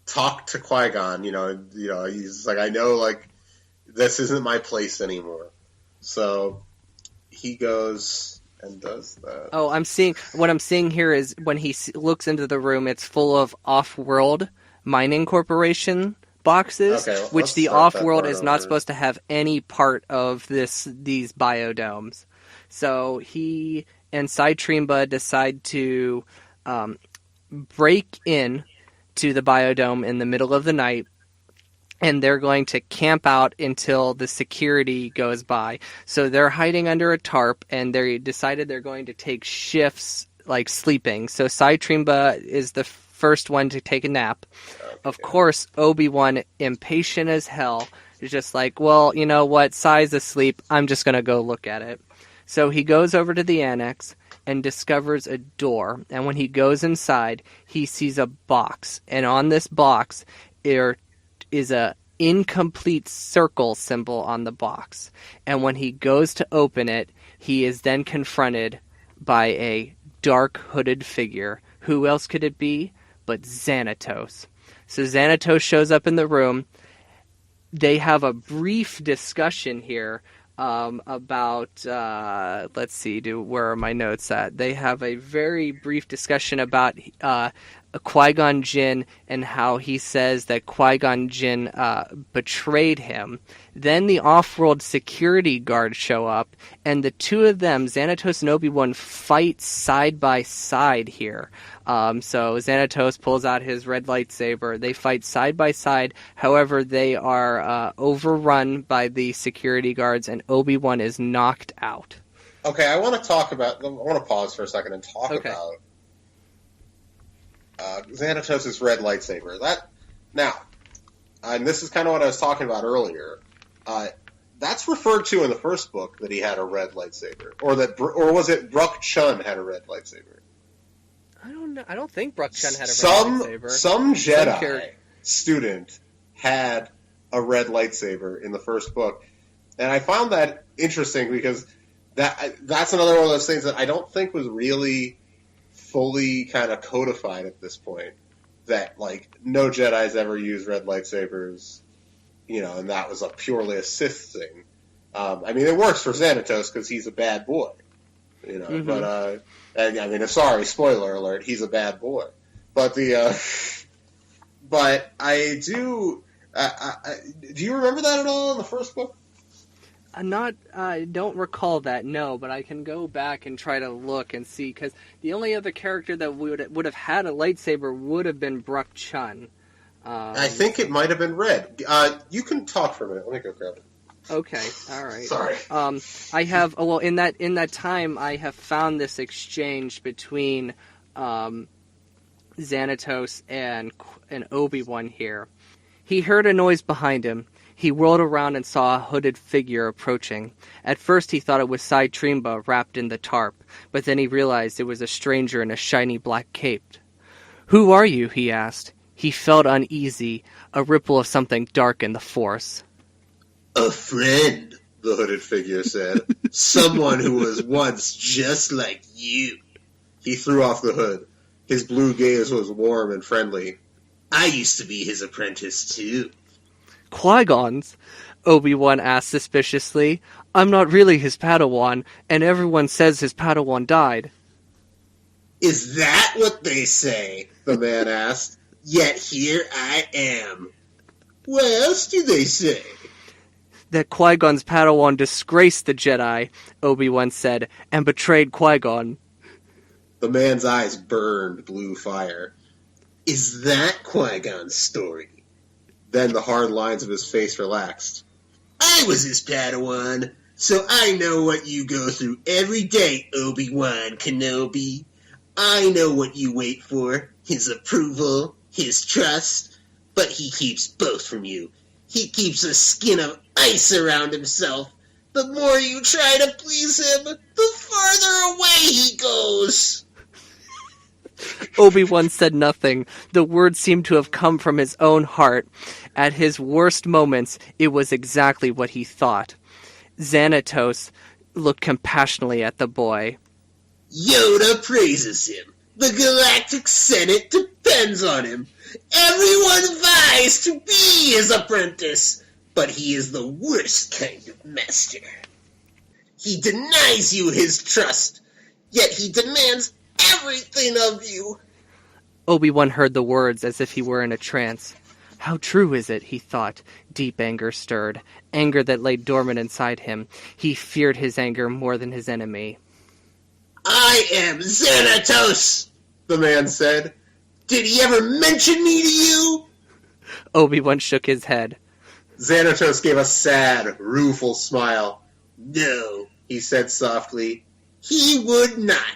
talk to Qui-Gon, he's like, I know, like, this isn't my place anymore. So he goes and does that. Oh, what I'm seeing here is when he looks into the room, it's full of off-world mining corporation boxes, which the off-world is not supposed to have any part of these biodomes. So he and Trimba decide to break in to the biodome in the middle of the night, and they're going to camp out until the security goes by. So they're hiding under a tarp, and they decided they're going to take shifts, like sleeping. So Trimba is the first one to take a nap. Okay. Of course, Obi-Wan, impatient as hell, is just like, well, you know what, Sai's asleep, I'm just going to go look at it. So he goes over to the annex and discovers a door. And when he goes inside, he sees a box. And on this box, there is a incomplete circle symbol on the box. And when he goes to open it, he is then confronted by a dark hooded figure. Who else could it be but Xanatos? So Xanatos shows up in the room. They have a brief discussion here about, let's see, where are my notes at? They have a very brief discussion about Qui-Gon Jinn and how he says that Qui-Gon Jinn betrayed him. Then the off-world security guards show up, and the two of them, Xanatos and Obi-Wan, fight side by side here. So Xanatos pulls out his red lightsaber. They fight side by side. However, they are overrun by the security guards, and Obi-Wan is knocked out. Okay, I want to pause for a second and talk about Xanatos' red lightsaber. And this is kind of what I was talking about earlier. That's referred to in the first book that he had a red lightsaber, or was it Brooke Chun had a red lightsaber? I don't know. I don't think Brooke Chun had a red lightsaber. Some Jedi student had a red lightsaber in the first book, and I found that interesting because that's another one of those things that I don't think was really fully kind of codified at this point. That, like, no Jedi's ever used red lightsabers, and that was purely a Sith thing. I mean, it works for Xanatos because he's a bad boy, but, sorry, spoiler alert, he's a bad boy. But but I do, do you remember that at all in the first book? I don't recall that, no, but I can go back and try to look and see, because the only other character that would have had a lightsaber would have been Brooke Chun. I think it might have been red. You can talk for a minute. Let me go grab it. Okay, all right. Sorry. I have, in that time, I have found this exchange between Xanatos and Obi-Wan here. He heard a noise behind him. He whirled around and saw a hooded figure approaching. At first he thought it was Trimba wrapped in the tarp, but then he realized it was a stranger in a shiny black cape. "Who are you?" he asked. He felt uneasy, a ripple of something dark in the force. "A friend," the hooded figure said. "Someone who was once just like you." He threw off the hood. His blue gaze was warm and friendly. "I used to be his apprentice, too." "Qui-Gon's?" Obi-Wan asked suspiciously. "I'm not really his Padawan, and everyone says his Padawan died." "Is that what they say?" the man asked. "Yet here I am." "What else do they say?" that Qui-Gon's Padawan disgraced the Jedi, Obi-Wan said, and betrayed Qui-Gon. The man's eyes burned blue fire. Is that Qui-Gon's story? Then the hard lines of his face relaxed. I was his Padawan, so I know what you go through every day, Obi-Wan Kenobi. I know what you wait for, his approval, his trust, but he keeps both from you. He keeps a skin of ice around himself. The more you try to please him, the farther away he goes. Obi-Wan said nothing. The words seemed to have come from his own heart. At his worst moments, it was exactly what he thought. Xanatos looked compassionately at the boy. Yoda praises him. The Galactic Senate depends on him. Everyone vies to be his apprentice, but he is the worst kind of master. He denies you his trust, yet he demands everything of you. Obi-Wan heard the words as if he were in a trance. How true is it, he thought. Deep anger stirred, anger that lay dormant inside him. He feared his anger more than his enemy. I am Xanatos, the man said. Did he ever mention me to you? Obi-Wan shook his head. Xanatos gave a sad, rueful smile. No, he said softly. He would not.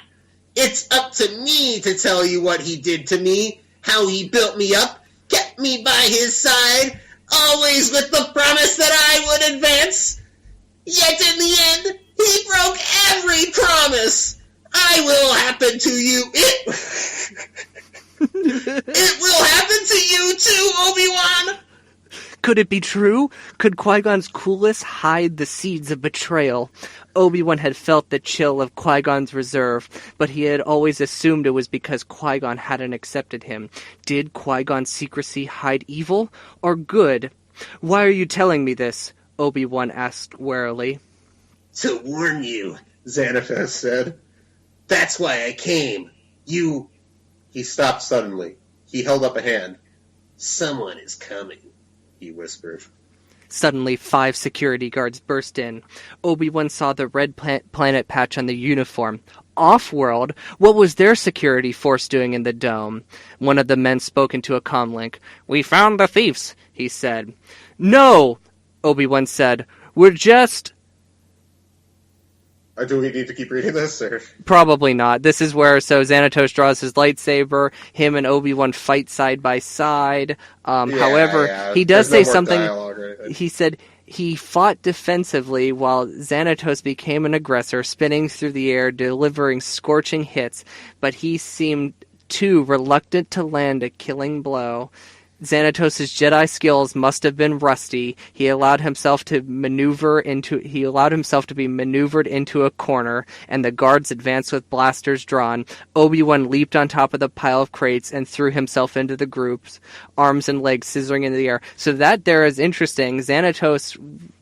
It's up to me to tell you what he did to me, how he built me up, kept me by his side, always with the promise that I would advance. Yet in the end, he broke every promise. I will happen to you. It will happen to you too, Obi-Wan. Could it be true? Could Qui-Gon's coolest hide the seeds of betrayal? Obi-Wan had felt the chill of Qui-Gon's reserve, but he had always assumed it was because Qui-Gon hadn't accepted him. Did Qui-Gon's secrecy hide evil or good? Why are you telling me this? Obi-Wan asked warily. To warn you, Xanatos said. That's why I came. You... He stopped suddenly. He held up a hand. Someone is coming, he whispered. Suddenly, 5 security guards burst in. Obi-Wan saw the red planet patch on the uniform. Off-world? What was their security force doing in the dome? One of the men spoke into a comlink. We found the thieves, he said. No, Obi-Wan said. We're just... Do we need to keep reading this, or...? Probably not. This is where, Xanatos draws his lightsaber, him and Obi-Wan fight side by side. However, he does say something... He said he fought defensively while Xanatos became an aggressor, spinning through the air, delivering scorching hits, but he seemed too reluctant to land a killing blow. Xanatos' Jedi skills must have been rusty. He allowed himself to be maneuvered into a corner, and the guards advanced with blasters drawn. Obi-Wan leaped on top of the pile of crates and threw himself into the groups, arms and legs scissoring in the air. So that there is interesting. Xanatos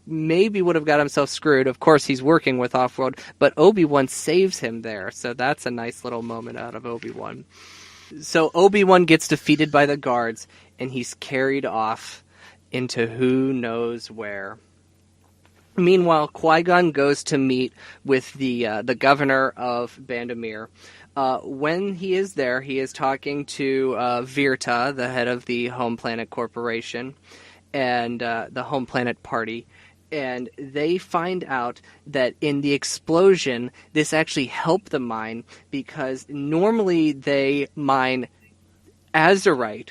maybe would have got himself screwed. Of course, he's working with Offworld, but Obi-Wan saves him there. So that's a nice little moment out of Obi-Wan. So Obi-Wan gets defeated by the guards, and he's carried off into who knows where. Meanwhile, Qui-Gon goes to meet with the governor of Bandamir. When he is there, he is talking to Virta, the head of the Home Planet Corporation, and the Home Planet Party. And they find out that in the explosion, this actually helped the mine, because normally they mine azurite,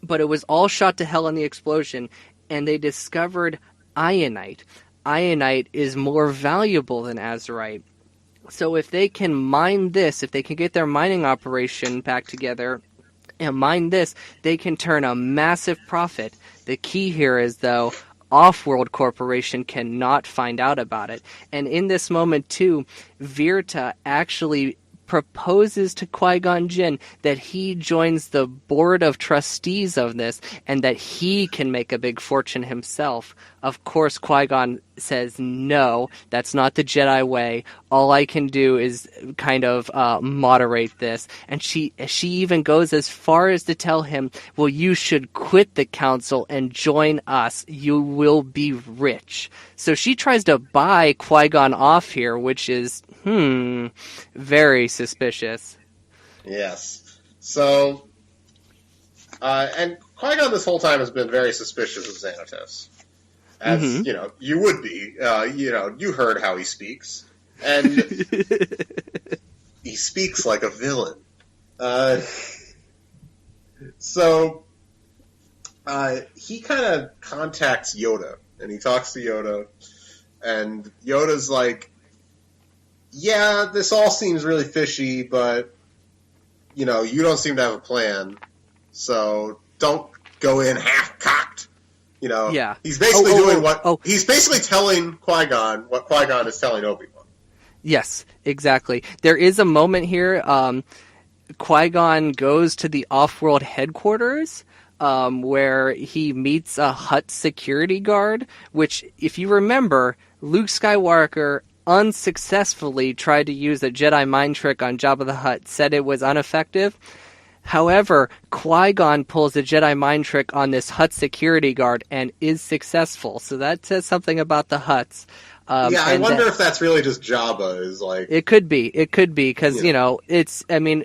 but it was all shot to hell in the explosion, and they discovered ionite. Ionite is more valuable than azurite. So if they can mine this, if they can get their mining operation back together and mine this, they can turn a massive profit. The key here is, though, Off-World Corporation cannot find out about it. And in this moment, too, Virta actually proposes to Qui-Gon Jinn that he joins the board of trustees of this, and that he can make a big fortune himself. Of course, Qui-Gon says, no, that's not the Jedi way. All I can do is kind of moderate this. And she even goes as far as to tell him, well, you should quit the council and join us. You will be rich. So she tries to buy Qui-Gon off here, which is, very suspicious. Yes. So, and Qui-Gon this whole time has been very suspicious of Xanatos. As, you would be. You heard how he speaks. And he speaks like a villain. So, he kind of contacts Yoda, and he talks to Yoda, and Yoda's like, yeah, this all seems really fishy, but, you don't seem to have a plan, so don't go in half-cocked. Yeah. He's basically he's basically telling Qui-Gon what Qui-Gon is telling Obi-Wan. Yes, exactly. There is a moment here, Qui-Gon goes to the off-world headquarters, where he meets a Hutt security guard, which, if you remember, Luke Skywalker unsuccessfully tried to use a Jedi mind trick on Jabba the Hutt, said it was ineffective. However, Qui-Gon pulls a Jedi mind trick on this Hutt security guard and is successful. So that says something about the Hutts. I wonder if that's really just Jabba is like... It could be, because,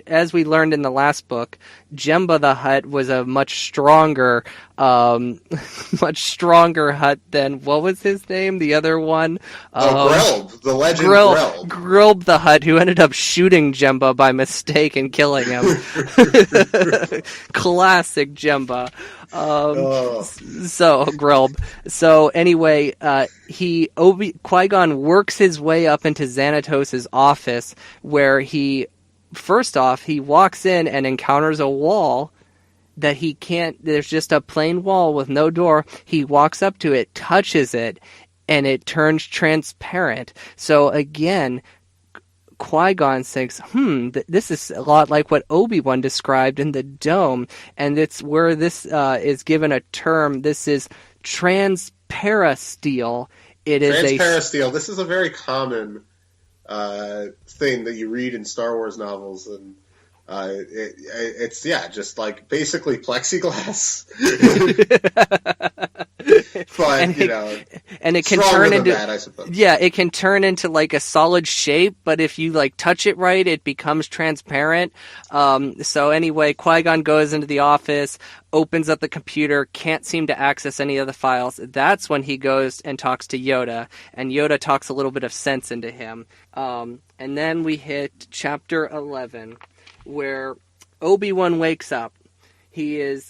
as we learned in the last book, Jemba the Hutt was a much stronger Hutt than, what was his name? The other one? Grelb, the legend Grelb. Grelb the Hutt, who ended up shooting Jemba by mistake and killing him. Classic Jemba. So Grelb. So anyway, Qui-Gon works his way up into Xanatos' office, where he walks in and encounters a wall that he can't. There's just a plain wall with no door. He walks up to it, touches it, and it turns transparent. So again, Qui-Gon thinks, this is a lot like what Obi-Wan described in the Dome, and it's where this is given a term. This is transparasteel. It is transparasteel. This is a very common thing that you read in Star Wars novels, and it's just like basically plexiglass. But and it can turn into that, I suppose. Yeah, it can turn into like a solid shape, but if you like touch it right, it becomes transparent. So anyway, Qui-Gon goes into the office, opens up the computer, can't seem to access any of the files. That's when he goes and talks to Yoda, and Yoda talks a little bit of sense into him. And then we hit chapter 11, where Obi-Wan wakes up. He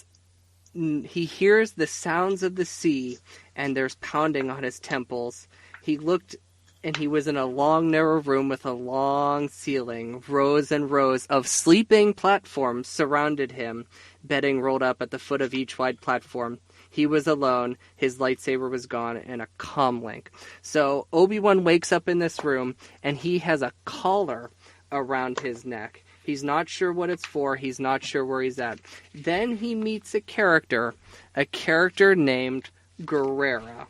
hears the sounds of the sea, and there's pounding on his temples. He looked, and he was in a long, narrow room with a long ceiling. Rows and rows of sleeping platforms surrounded him, bedding rolled up at the foot of each wide platform. He was alone, his lightsaber was gone, and a comlink. So Obi-Wan wakes up in this room, and he has a collar around his neck. He's not sure what it's for. He's not sure where he's at. Then he meets a character named Guerrera.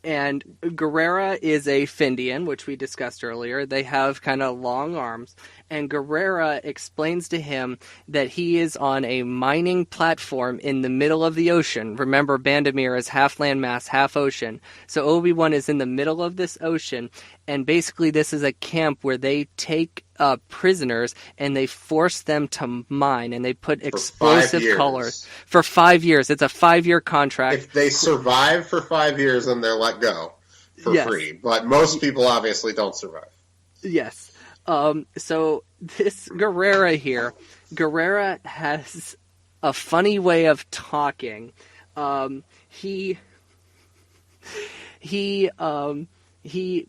And Guerrera is a Findian, which we discussed earlier. They have kind of long arms. And Guerrera explains to him that he is on a mining platform in the middle of the ocean. Remember, Bandamir is half landmass, half ocean. So Obi-Wan is in the middle of this ocean. And basically this is a camp where they take prisoners and they force them to mine. And they put explosive colors. For 5 years. It's a 5-year contract. If they survive for 5 years, then they're let go for free. But most people obviously don't survive. Yes. So this Guerrera has a funny way of talking. He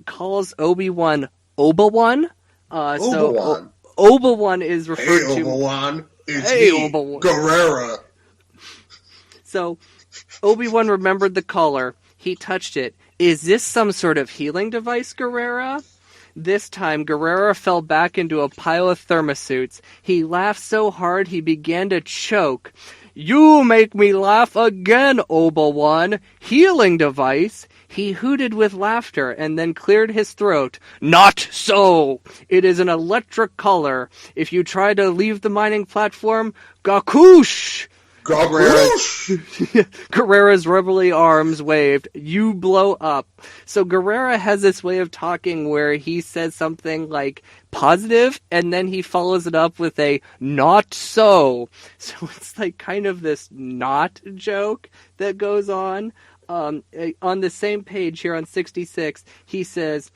calls Obi-Wan Obi-Wan. Obi-Wan. Obi-Wan is referred to. Obi-Wan. Obi-Wan. Guerrera. So Obi-Wan remembered the collar. He touched it. Is this some sort of healing device, Guerrera? This time, Guerrera fell back into a pile of thermosuits. He laughed so hard he began to choke. You make me laugh again, Obi-Wan. Healing device. He hooted with laughter and then cleared his throat. Not so! It is an electric color. If you try to leave the mining platform, gakoosh! Guerrera's rebelly arms waved. You blow up. So Guerrera has this way of talking where he says something like positive and then he follows it up with a not so. So it's like kind of this not joke that goes on. On the same page here on 66, he says,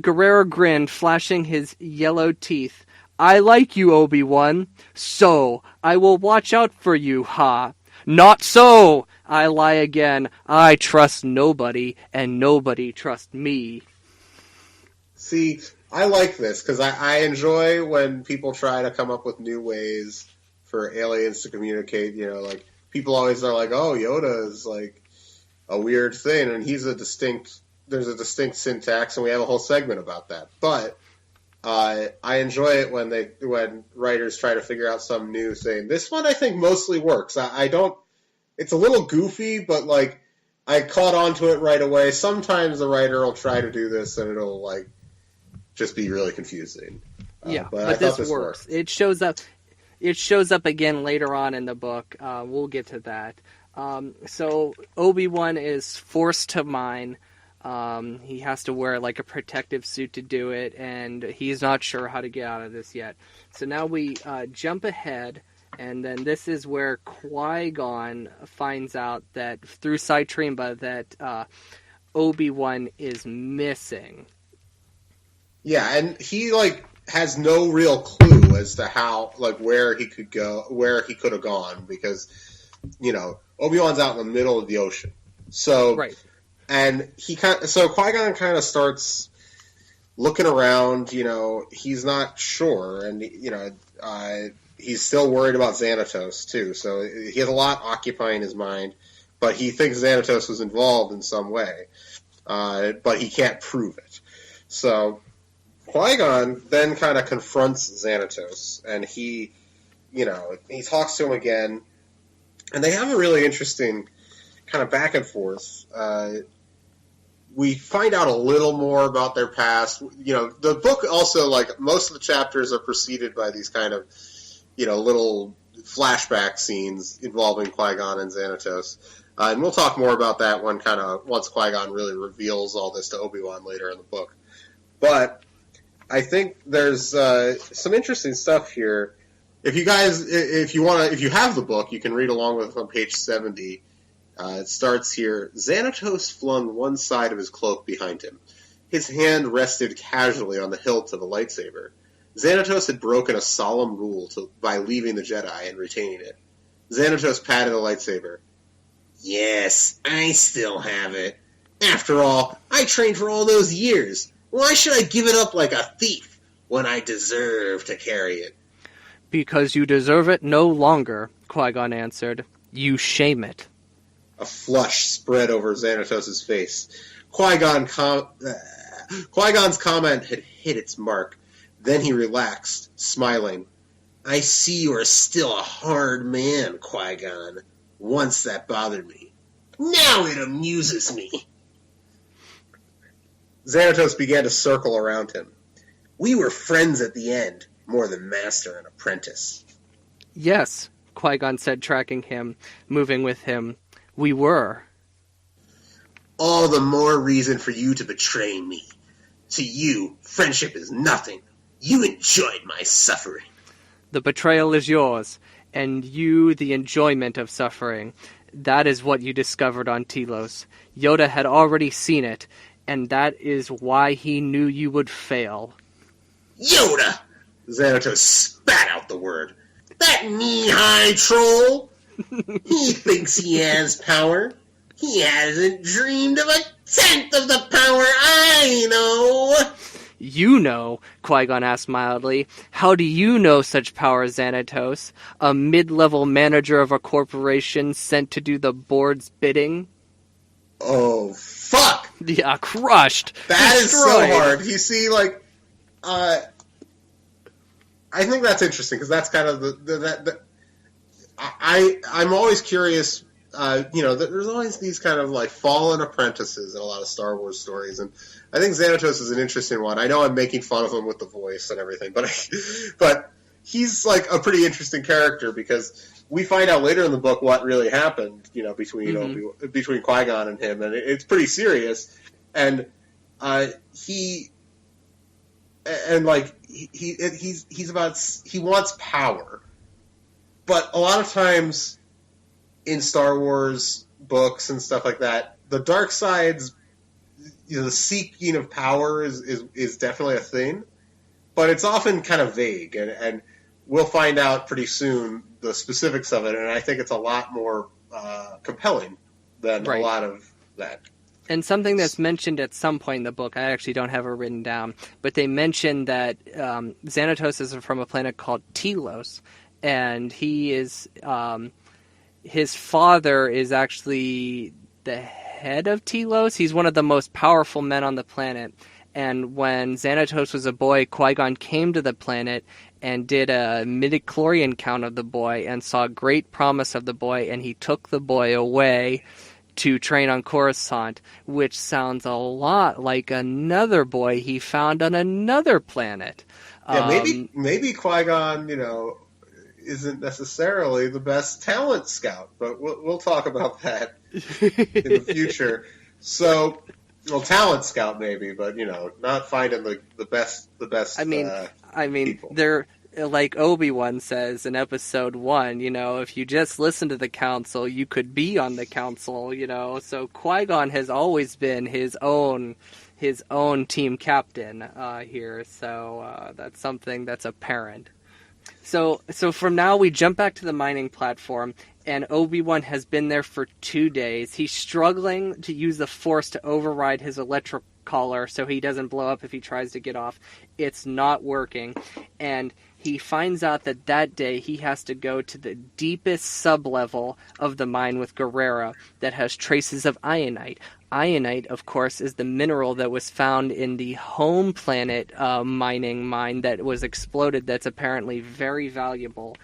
Guerrera grinned, flashing his yellow teeth. I like you, Obi-Wan. So, I will watch out for you, ha. Not so! I lie again. I trust nobody, and nobody trusts me. See, I like this, because I enjoy when people try to come up with new ways for aliens to communicate. You know, like, people always are like, oh, Yoda is, like, a weird thing, and there's a distinct syntax, and we have a whole segment about that. But I enjoy it when writers try to figure out some new thing. This one I think mostly works. I don't. It's a little goofy, but like I caught on to it right away. Sometimes the writer will try to do this, and it'll like just be really confusing. But this works. It shows up. It shows up again later on in the book. We'll get to that. So Obi-Wan is forced to mine. He has to wear like a protective suit to do it, and he's not sure how to get out of this yet. So now we jump ahead, and then this is where Qui-Gon finds out that through Cytremba that Obi-Wan is missing. Yeah, and he like has no real clue as to how like where he could go, where he could have gone, because you know Obi-Wan's out in the middle of the ocean. So right. And Qui-Gon kind of starts looking around. You know, he's not sure, and you know, he's still worried about Xanatos too. So he has a lot occupying his mind, but he thinks Xanatos was involved in some way, but he can't prove it. So Qui-Gon then kind of confronts Xanatos, and he talks to him again, and they have a really interesting kind of back and forth. We find out a little more about their past. You know, the book also, like, most of the chapters are preceded by these kind of, you know, little flashback scenes involving Qui-Gon and Xanatos. And we'll talk more about that once Qui-Gon really reveals all this to Obi-Wan later in the book. But I think there's some interesting stuff here. If you have the book, you can read along with it on page 70. It starts here. Xanatos flung one side of his cloak behind him. His hand rested casually on the hilt of a lightsaber. Xanatos had broken a solemn rule by leaving the Jedi and retaining it. Xanatos patted the lightsaber. Yes, I still have it. After all, I trained for all those years. Why should I give it up like a thief when I deserve to carry it? Because you deserve it no longer, Qui-Gon answered. You shame it. A flush spread over Xanatos' face. Qui-Gon's comment had hit its mark. Then he relaxed, smiling. I see you are still a hard man, Qui-Gon. Once that bothered me. Now it amuses me. Xanatos began to circle around him. We were friends at the end, more than master and apprentice. Yes, Qui-Gon said, tracking him, moving with him. We were. All the more reason for you to betray me. To you, friendship is nothing. You enjoyed my suffering. The betrayal is yours, and you the enjoyment of suffering. That is what you discovered on Telos. Yoda had already seen it, and that is why he knew you would fail. Yoda! Xanatos spat out the word. That knee-high troll! He thinks he has power. He hasn't dreamed of a tenth of the power I know. You know, Qui-Gon asked mildly. How do you know such power, Xanatos? A mid-level manager of a corporation sent to do the board's bidding? Oh, fuck! Yeah, crushed. That destroyed. Is so hard. You see, like, I think that's interesting, because that's kind of I'm always curious. There's always these kind of like fallen apprentices in a lot of Star Wars stories, and I think Xanatos is an interesting one. I know I'm making fun of him with the voice and everything, but he's like a pretty interesting character because we find out later in the book what really happened, between between Qui-Gon and him, and it's pretty serious. And he wants power, but a lot of times in Star Wars books and stuff like that, the dark side's, the seeking of power is definitely a thing, but it's often kind of vague, and we'll find out pretty soon the specifics of it, and I think it's a lot more compelling than a lot of that. And something that's mentioned at some point in the book, I actually don't have it written down, but they mention that Xanatos is from a planet called Telos, and he is his father is actually the head of Telos. He's one of the most powerful men on the planet. And when Xanatos was a boy, Qui-Gon came to the planet and did a midichlorian count of the boy and saw great promise of the boy, and he took the boy away to train on Coruscant, which sounds a lot like another boy he found on another planet. Yeah, maybe Qui-Gon, isn't necessarily the best talent scout, but we'll talk about that in the future. So, talent scout maybe, but not finding the best. I mean, people. They're like Obi-Wan says in Episode 1. If you just listen to the Council, you could be on the Council. So Qui-Gon has always been his own team captain here. So that's something that's apparent. So from now we jump back to the mining platform, and Obi-Wan has been there for 2 days. He's struggling to use the Force to override his electric collar so he doesn't blow up if he tries to get off. It's not working, and he finds out that day he has to go to the deepest sub-level of the mine with Guerrera that has traces of ionite. Ionite, of course, is the mineral that was found in the home planet mining mine that was exploded that's apparently very valuable.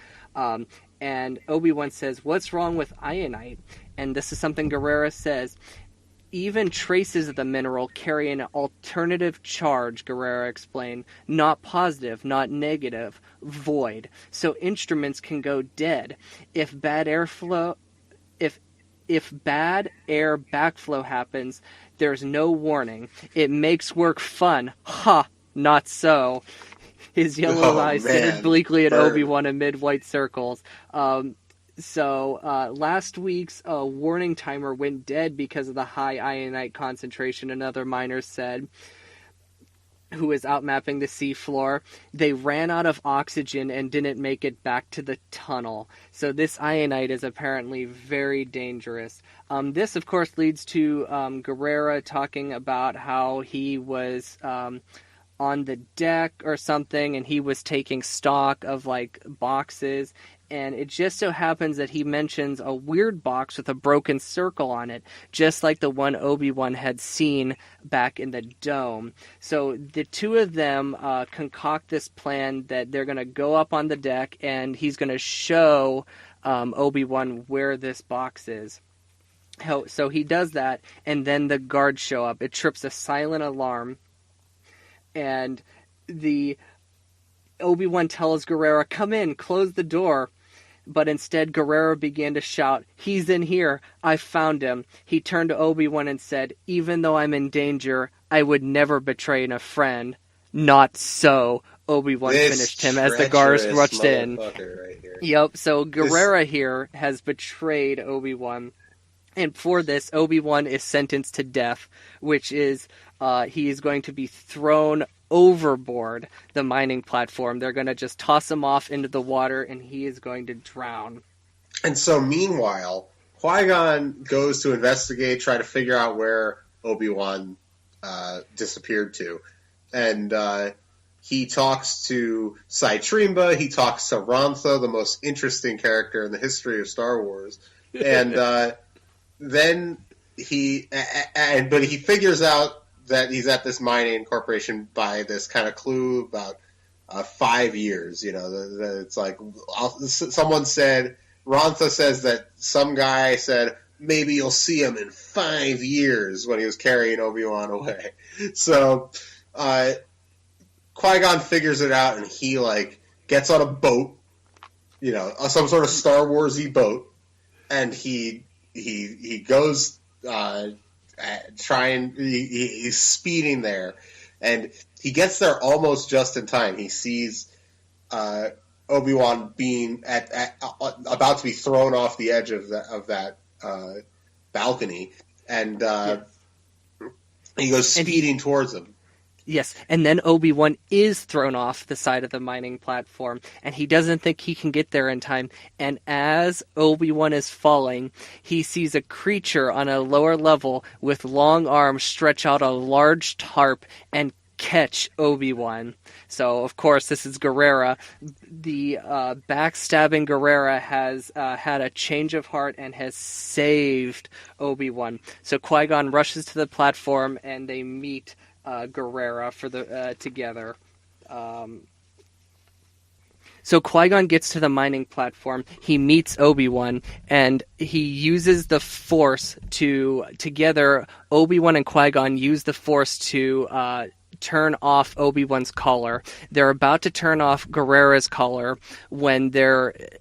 And Obi-Wan says, "What's wrong with ionite?" And this is something Guerrera says. Even traces of the mineral carry an alternative charge, Guerrera explained. Not positive, not negative, void. So instruments can go dead. If bad air backflow happens, there's no warning. It makes work fun. Ha! Not so. His yellow eyes stared bleakly at Obi-Wan amid white circles. Last week's warning timer went dead because of the high ionite concentration, another miner said, who was out mapping the seafloor. They ran out of oxygen and didn't make it back to the tunnel. So this ionite is apparently very dangerous. This, of course, leads to Guerrera talking about how he was on the deck or something, and he was taking stock of, boxes. And it just so happens that he mentions a weird box with a broken circle on it, just like the one Obi-Wan had seen back in the dome. So the two of them concoct this plan that they're going to go up on the deck, and he's going to show Obi-Wan where this box is. So he does that, and then the guards show up. It trips a silent alarm, and the Obi-Wan tells Guerrera, "Come in, close the door." But instead, Guerrera began to shout, "He's in here! I found him!" He turned to Obi-Wan and said, "Even though I'm in danger, I would never betray a friend." "Not so," Obi-Wan finished him as the guards rushed in. Right here. Yep, so Guerrera here has betrayed Obi-Wan. And for this, Obi-Wan is sentenced to death, which is he is going to be thrown overboard the mining platform. They're going to just toss him off into the water, and he is going to drown. And so, meanwhile, Qui-Gon goes to investigate, try to figure out where Obi-Wan disappeared to. And he talks to Saitrimba, he talks to Rantha, the most interesting character in the history of Star Wars. And then he figures out that he's at this mining corporation by this kind of clue about 5 years. It's like someone said Rantha says that some guy said, maybe you'll see him in 5 years when he was carrying Obi-Wan away. So Qui-Gon figures it out, and he, like, gets on a boat, you know, some sort of Star Wars-y boat, and he goes he's speeding there, and he gets there almost just in time. He sees Obi-Wan being about to be thrown off the edge of that balcony, and he goes speeding towards him. Yes, and then Obi-Wan is thrown off the side of the mining platform, and he doesn't think he can get there in time. And as Obi-Wan is falling, he sees a creature on a lower level with long arms stretch out a large tarp and catch Obi-Wan. So, of course, this is Guerrera. The backstabbing Guerrera has had a change of heart and has saved Obi-Wan. So Qui-Gon rushes to the platform, and they meet Guerrera for the together. So Qui-Gon gets to the mining platform. He meets Obi-Wan, and he uses the Force to together. Obi-Wan and Qui-Gon use the Force to turn off Obi-Wan's collar. They're about to turn off Guerrera's collar when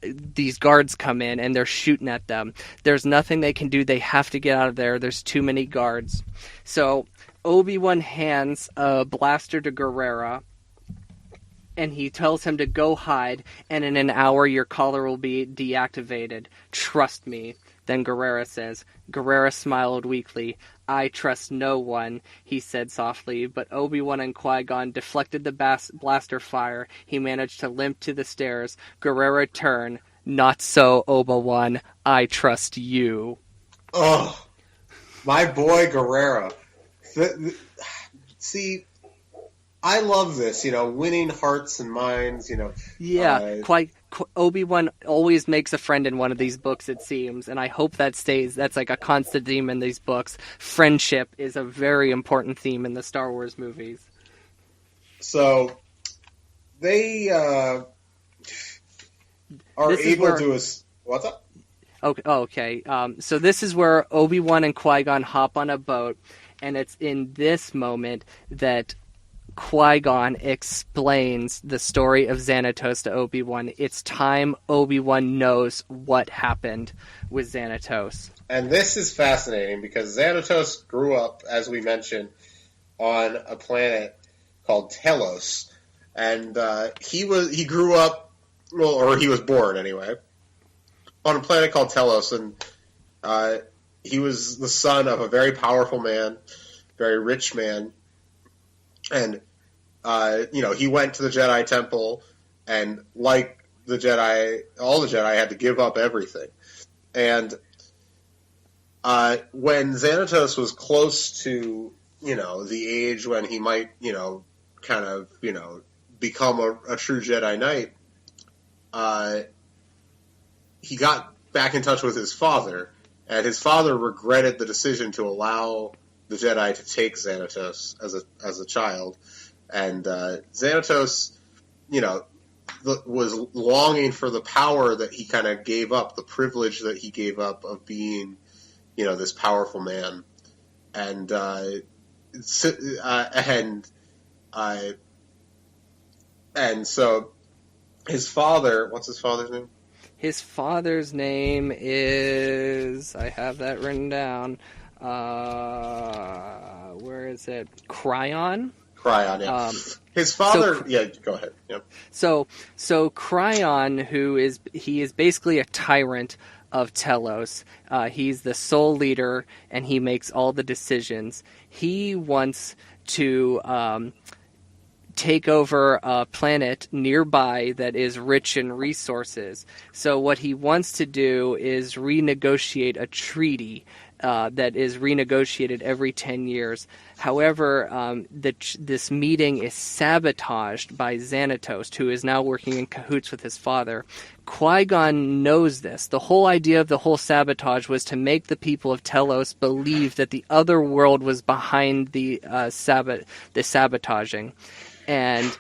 these guards come in and they're shooting at them. There's nothing they can do. They have to get out of there. There's too many guards. So Obi-Wan hands a blaster to Guerrera, and he tells him to go hide, and in an hour your collar will be deactivated. Trust me. Then Guerrera says. Guerrera smiled weakly. I trust no one, he said softly, but Obi-Wan and Qui-Gon deflected the blaster fire. He managed to limp to the stairs. Guerrera turned. Not so, Obi-Wan. I trust you. Oh, my boy Guerrera. See, I love this, you know, winning hearts and minds, you know. Yeah, Obi-Wan always makes a friend in one of these books, it seems, and I hope that stays. That's like a constant theme in these books. Friendship is a very important theme in the Star Wars movies. So, they are able to... What's up? Okay. So this is where Obi-Wan and Qui-Gon hop on a boat, and it's in this moment that Qui-Gon explains the story of Xanatos to Obi-Wan. It's time Obi-Wan knows what happened with Xanatos. And this is fascinating because Xanatos grew up, as we mentioned, on a planet called Telos. And he grew up, well, or he was born anyway, on a planet called Telos. And he was the son of a very powerful man, very rich man. And, he went to the Jedi Temple, and like the Jedi, all the Jedi had to give up everything. And when Xanatos was close to, the age when he might, become a true Jedi Knight, he got back in touch with his father, and his father regretted the decision to allow the Jedi to take Xanatos as a child. And Xanatos, was longing for the power that he kind of gave up, the privilege that he gave up of being, this powerful man. And so his father, what's his father's name? His father's name is, I have that written down. Where is it? Cryon? Cryon, yeah. His father, go ahead. Yep. So Cryon, he is basically a tyrant of Telos. He's the sole leader, and he makes all the decisions. He wants to take over a planet nearby that is rich in resources. So what he wants to do is renegotiate a treaty that is renegotiated every 10 years. However, this meeting is sabotaged by Xanatos, who is now working in cahoots with his father. Qui-Gon knows this. The whole idea of the whole sabotage was to make the people of Telos believe that the other world was behind the sabotaging. And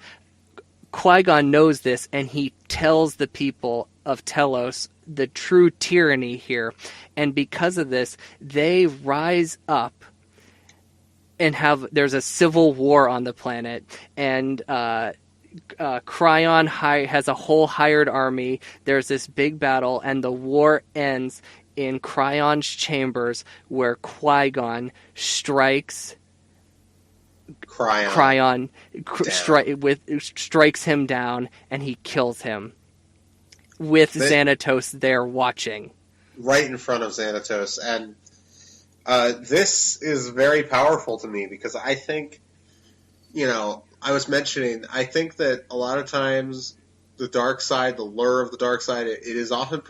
Qui-Gon knows this, and he tells the people of Telos the true tyranny here. And because of this, they rise up and there's a civil war on the planet, and Cryon has a whole hired army. There's this big battle, and the war ends in Cryon's chambers, where Qui-Gon strikes Cryon strikes him down, and he kills him with Xanatos there watching. Right in front of Xanatos. And this is very powerful to me, because I think, I was mentioning, I think that a lot of times the dark side, the lure of the dark side, it is often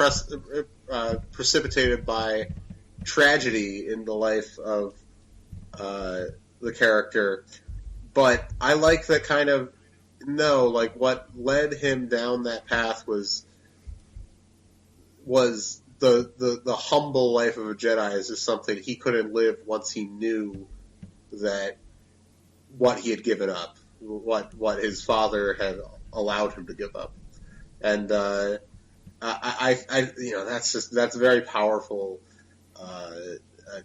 precipitated by tragedy in the life of the character. But I like that kind of, what led him down that path was the humble life of a Jedi is just something he couldn't live once he knew that what he had given up, what his father had allowed him to give up. And that's very powerful.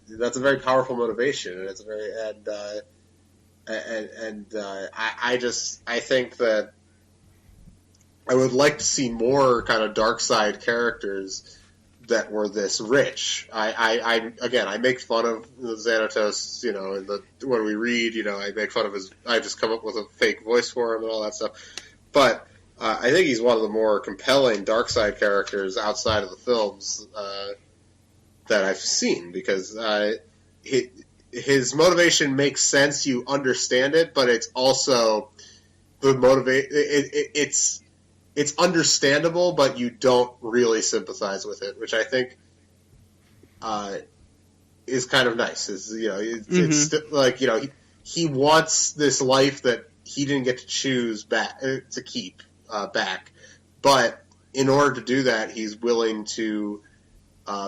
That's a very powerful motivation, and it's a very I think that I would like to see more kind of dark side characters that were this rich. I make fun of Xanatos, when we read, I make fun of I just come up with a fake voice for him and all that stuff. But I think he's one of the more compelling dark side characters outside of the films that I've seen, because his motivation makes sense. You understand it, but it's also it's understandable, but you don't really sympathize with it, which I think is kind of nice. It's like, he wants this life that he didn't get to choose back to keep back, but in order to do that, he's willing to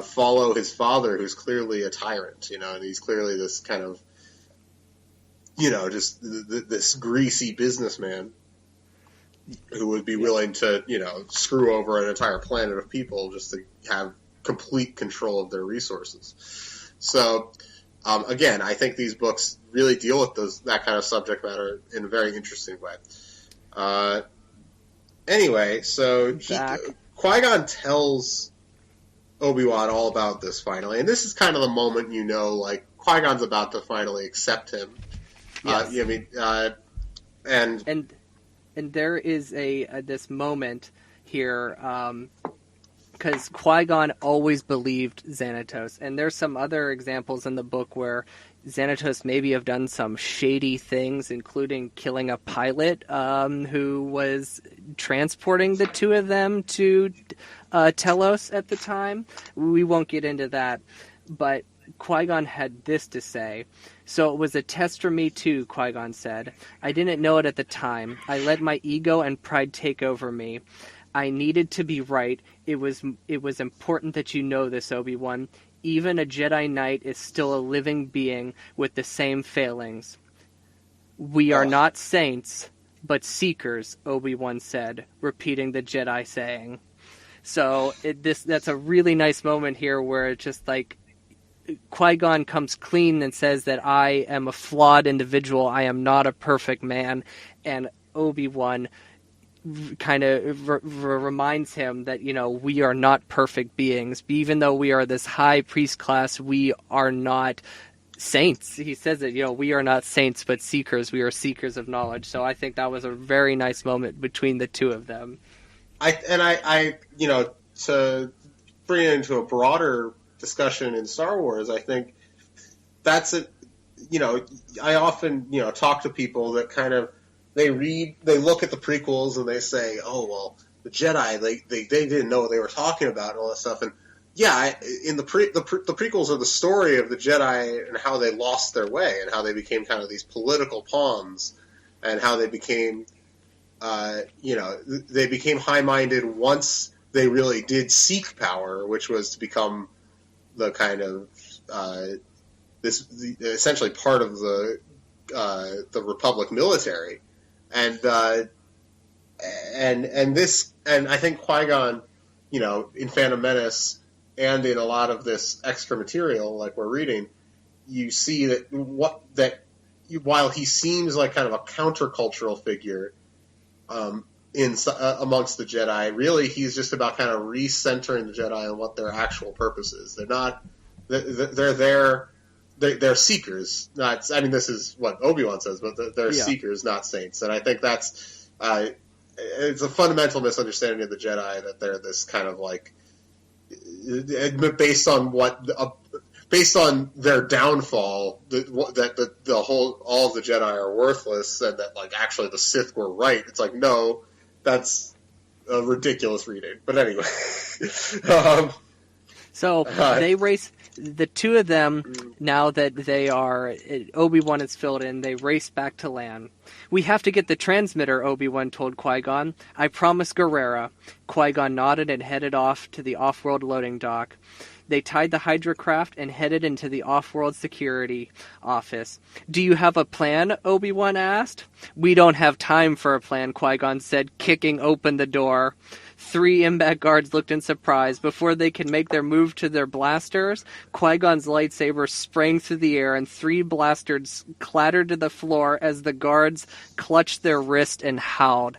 follow his father, who's clearly a tyrant, and he's clearly this kind of, just this greasy businessman who would be willing to, screw over an entire planet of people just to have complete control of their resources. So, again, I think these books really deal with that kind of subject matter in a very interesting way. Anyway, so Qui-Gon tells Obi-Wan all about this finally, and this is kind of the moment, Qui-Gon's about to finally accept him. Yes. And there is this moment here, because Qui-Gon always believed Xanatos, and there's some other examples in the book where Xanatos maybe have done some shady things, including killing a pilot who was transporting the two of them to Telos at the time. We won't get into that, but Qui-Gon had this to say. "So it was a test for me too," Qui-Gon said. "I didn't know it at the time. I let my ego and pride take over me. I needed to be right. It was important that you know this, Obi-Wan. Even a Jedi Knight is still a living being with the same failings. We are not saints, but seekers," Obi-Wan said, repeating the Jedi saying. So that's a really nice moment here where it's just like Qui-Gon comes clean and says that I am a flawed individual. I am not a perfect man. And Obi-Wan kind of reminds him that, we are not perfect beings. Even though we are this high priest class, we are not saints. He says that, we are not saints, but seekers. We are seekers of knowledge. So I think that was a very nice moment between the two of them. To bring it into a broader discussion in Star Wars, I think that's I often, talk to people that kind of, they look at the prequels and they say, oh, well, the Jedi, they didn't know what they were talking about and all that stuff. And yeah, in the prequels are the story of the Jedi and how they lost their way and how they became kind of these political pawns and how they became, they became high-minded once they really did seek power, which was to become the kind of essentially part of the Republic military, and I think Qui-Gon in Phantom Menace and in a lot of this extra material, like we're reading, you see that while he seems like kind of a countercultural figure amongst the Jedi, really he's just about kind of recentering the Jedi on what their actual purpose is. They're not. They're there. They're seekers. Not. I mean, this is what Obi-Wan says, but they're seekers, not saints. And I think that's it's a fundamental misunderstanding of the Jedi that they're this kind of like based on their downfall, that all of the Jedi are worthless, and that like actually the Sith were right. It's like, no, that's a ridiculous reading. But anyway, so they race. The two of them, now that they are, Obi-Wan is filled in, they race back to land. "We have to get the transmitter," Obi-Wan told Qui-Gon. "I promised Guerrera." Qui-Gon nodded and headed off to the off-world loading dock. They tied the Hydra craft and headed into the off-world security office. "Do you have a plan?" Obi-Wan asked. "We don't have time for a plan," Qui-Gon said, kicking open the door. 3 Imbat guards looked in surprise. Before they could make their move to their blasters, Qui-Gon's lightsaber sprang through the air and 3 blasters clattered to the floor as the guards clutched their wrist and howled.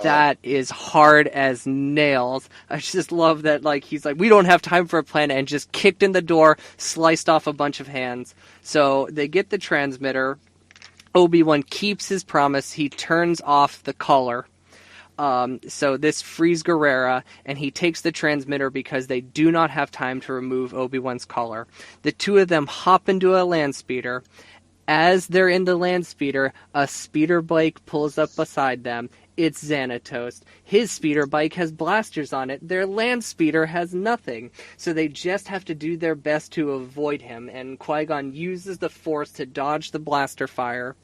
That is hard as nails. I just love that, like, he's like, "We don't have time for a plan," and just kicked in the door, sliced off a bunch of hands. So they get the transmitter. Obi-Wan keeps his promise. He turns off the collar. So this frees Guerrera, and he takes the transmitter because they do not have time to remove Obi-Wan's collar. The two of them hop into a land speeder. As they're in the land speeder, a speeder bike pulls up beside them. It's Xanatos. His speeder bike has blasters on it. Their land speeder has nothing. So they just have to do their best to avoid him, and Qui-Gon uses the Force to dodge the blaster fire.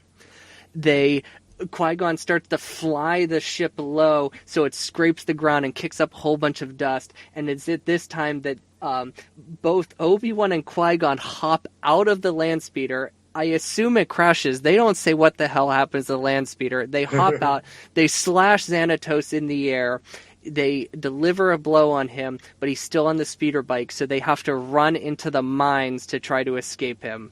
Qui-Gon starts to fly the ship low so it scrapes the ground and kicks up a whole bunch of dust. And it's at this time that both Obi-Wan and Qui-Gon hop out of the land speeder. I assume it crashes. They don't say what the hell happens to the land speeder. They hop out. They slash Xanatos in the air. They deliver a blow on him, but he's still on the speeder bike, so they have to run into the mines to try to escape him.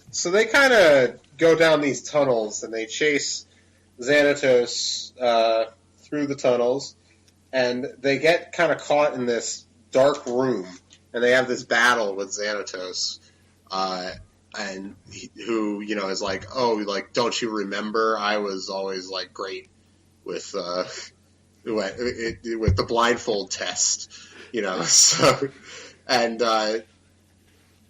So they kind of go down these tunnels, and they chase Xanatos through the tunnels, and they get kind of caught in this dark room, and they have this battle with Xanatos, and who is like, "Oh, like, don't you remember? I was always like great with the blindfold test, So, and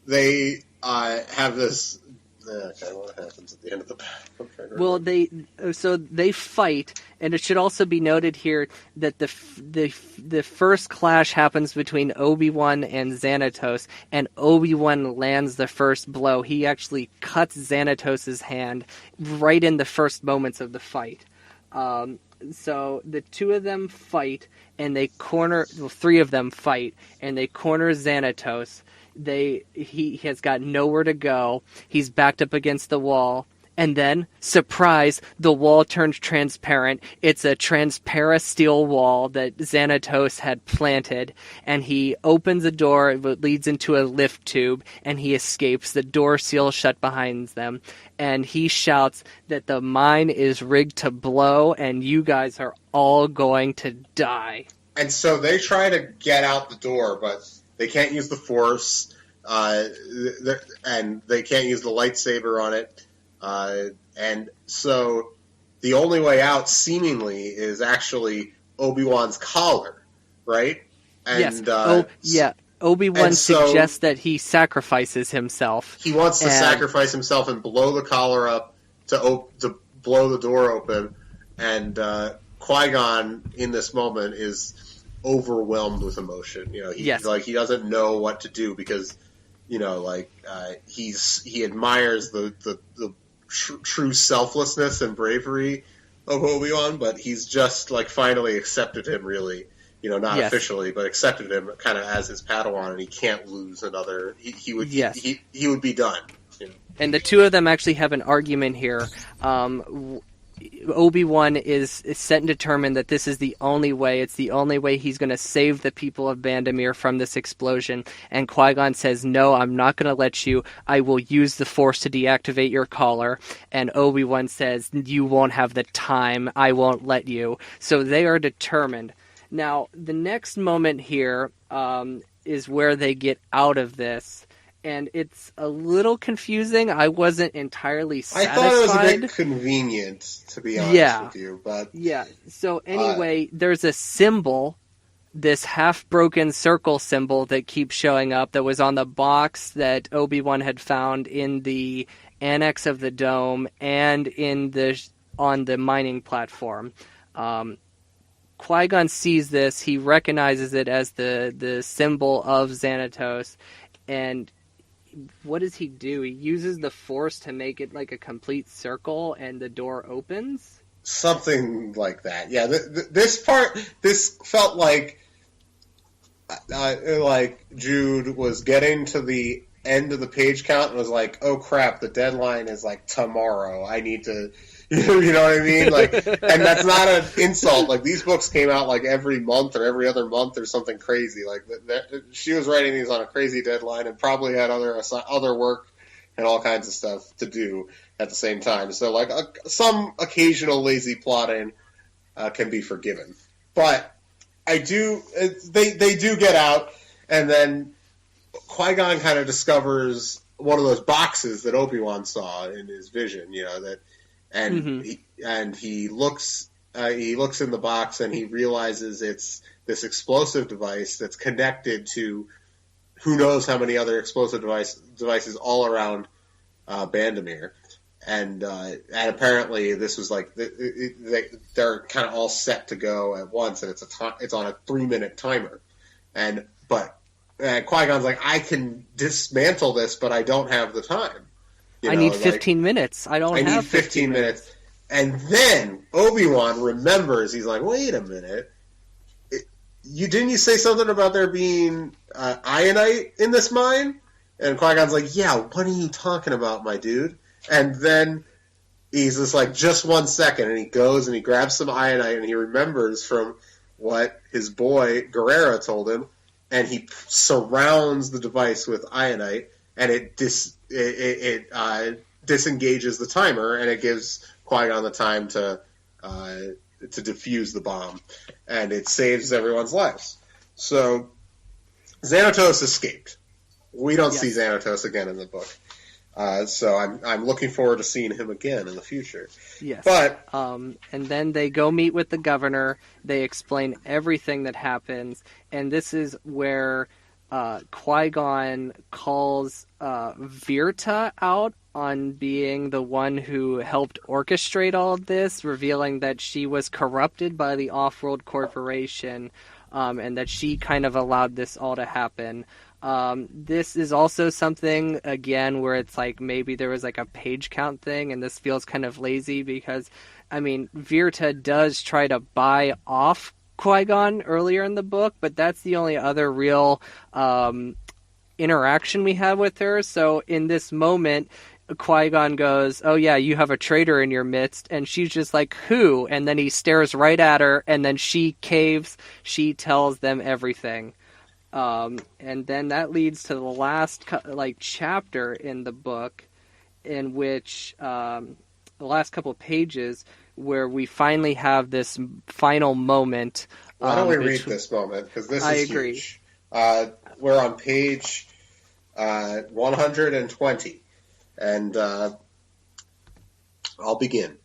they have this. Okay, what happens at the end of the battle? Well, they fight, and it should also be noted here that the first clash happens between Obi-Wan and Xanatos, and Obi-Wan lands the first blow. He actually cuts Xanatos' hand right in the first moments of the fight. So the two of them fight, and three of them fight, and they corner Xanatos. He has got nowhere to go. He's backed up against the wall. And then, surprise, the wall turns transparent. It's a transparent steel wall that Xanatos had planted. And he opens a door that leads into a lift tube, and he escapes. The door seals shut behind them. And he shouts that the mine is rigged to blow, and you guys are all going to die. And so they try to get out the door, but they can't use the Force, and they can't use the lightsaber on it. And so the only way out, seemingly, is actually Obi-Wan's collar, right? And, yes. Obi-Wan suggests that he sacrifices himself. He wants to sacrifice himself and blow the collar up to blow the door open. And Qui-Gon, in this moment, is overwhelmed with emotion. He doesn't know what to do because, he admires the true selflessness and bravery of Obi-Wan, but he's just finally accepted him, really, not officially, but accepted him kind of as his Padawan, and he can't lose another. He would he would be done. And the two of them actually have an argument here. Obi-Wan is set and determined that this is the only way. It's the only way he's going to save the people of Bandamere from this explosion. And Qui-Gon says, no, I'm not going to let you. I will use the Force to deactivate your collar. And Obi-Wan says, you won't have the time. I won't let you. So they are determined. Now, the next moment here is where they get out of this. And it's a little confusing. I wasn't entirely satisfied. I thought it was a bit convenient, to be honest with you. But yeah. So anyway, there's a symbol, this half-broken circle symbol that keeps showing up that was on the box that Obi-Wan had found in the annex of the dome and on the mining platform. Qui-Gon sees this. He recognizes it as the symbol of Xanatos, and what does he do? He uses the Force to make it like a complete circle, and the door opens? Something like that. Yeah, this felt like Jude was getting to the end of the page count and was like, oh crap, the deadline is like tomorrow. I need to... You know what I mean? Like, and that's not an insult. Like, these books came out like every month or every other month or something crazy. Like, she was writing these on a crazy deadline and probably had other work and all kinds of stuff to do at the same time. So, like, some occasional lazy plotting can be forgiven. But they do get out, and then Qui-Gon kind of discovers one of those boxes that Obi-Wan saw in his vision. You know that. And he looks in the box and he realizes it's this explosive device that's connected to who knows how many other explosive devices all around Bandamere, and apparently this was like they're kind of all set to go at once, and it's on a 3-minute timer, but Qui-Gon's like, I can dismantle this, but I don't have the time. I need 15 minutes. I need 15 minutes. And then Obi-Wan remembers, he's like, wait a minute. Didn't you say something about there being ionite in this mine? And Qui-Gon's like, yeah, what are you talking about, my dude? And then he's just like, just 1 second. And he goes and he grabs some ionite and he remembers from what his boy Guerrero told him. And he surrounds the device with ionite, and it disengages the timer, and it gives Qui-Gon the time to defuse the bomb, and it saves everyone's lives. So Xanatos escaped. We don't see Xanatos again in the book, so I'm looking forward to seeing him again in the future. Yes, but and then they go meet with the governor. They explain everything that happens, and this is where Qui-Gon calls Virta out on being the one who helped orchestrate all of this, revealing that she was corrupted by the Off-World Corporation, and that she kind of allowed this all to happen. This is also something, again, where it's like maybe there was like a page count thing, and this feels kind of lazy because, I mean, Virta does try to buy off Qui-Gon earlier in the book, but that's the only other real interaction we have with her. So in this moment, Qui-Gon goes, oh yeah, you have a traitor in your midst, and she's just like, who? And then he stares right at her, and then she caves. She tells them everything. And then that leads to the last chapter in the book, in which the last couple of pages, where we finally have this final moment. Why don't we read this moment? Because this is agree. Huge. We're on page 120, and I'll begin.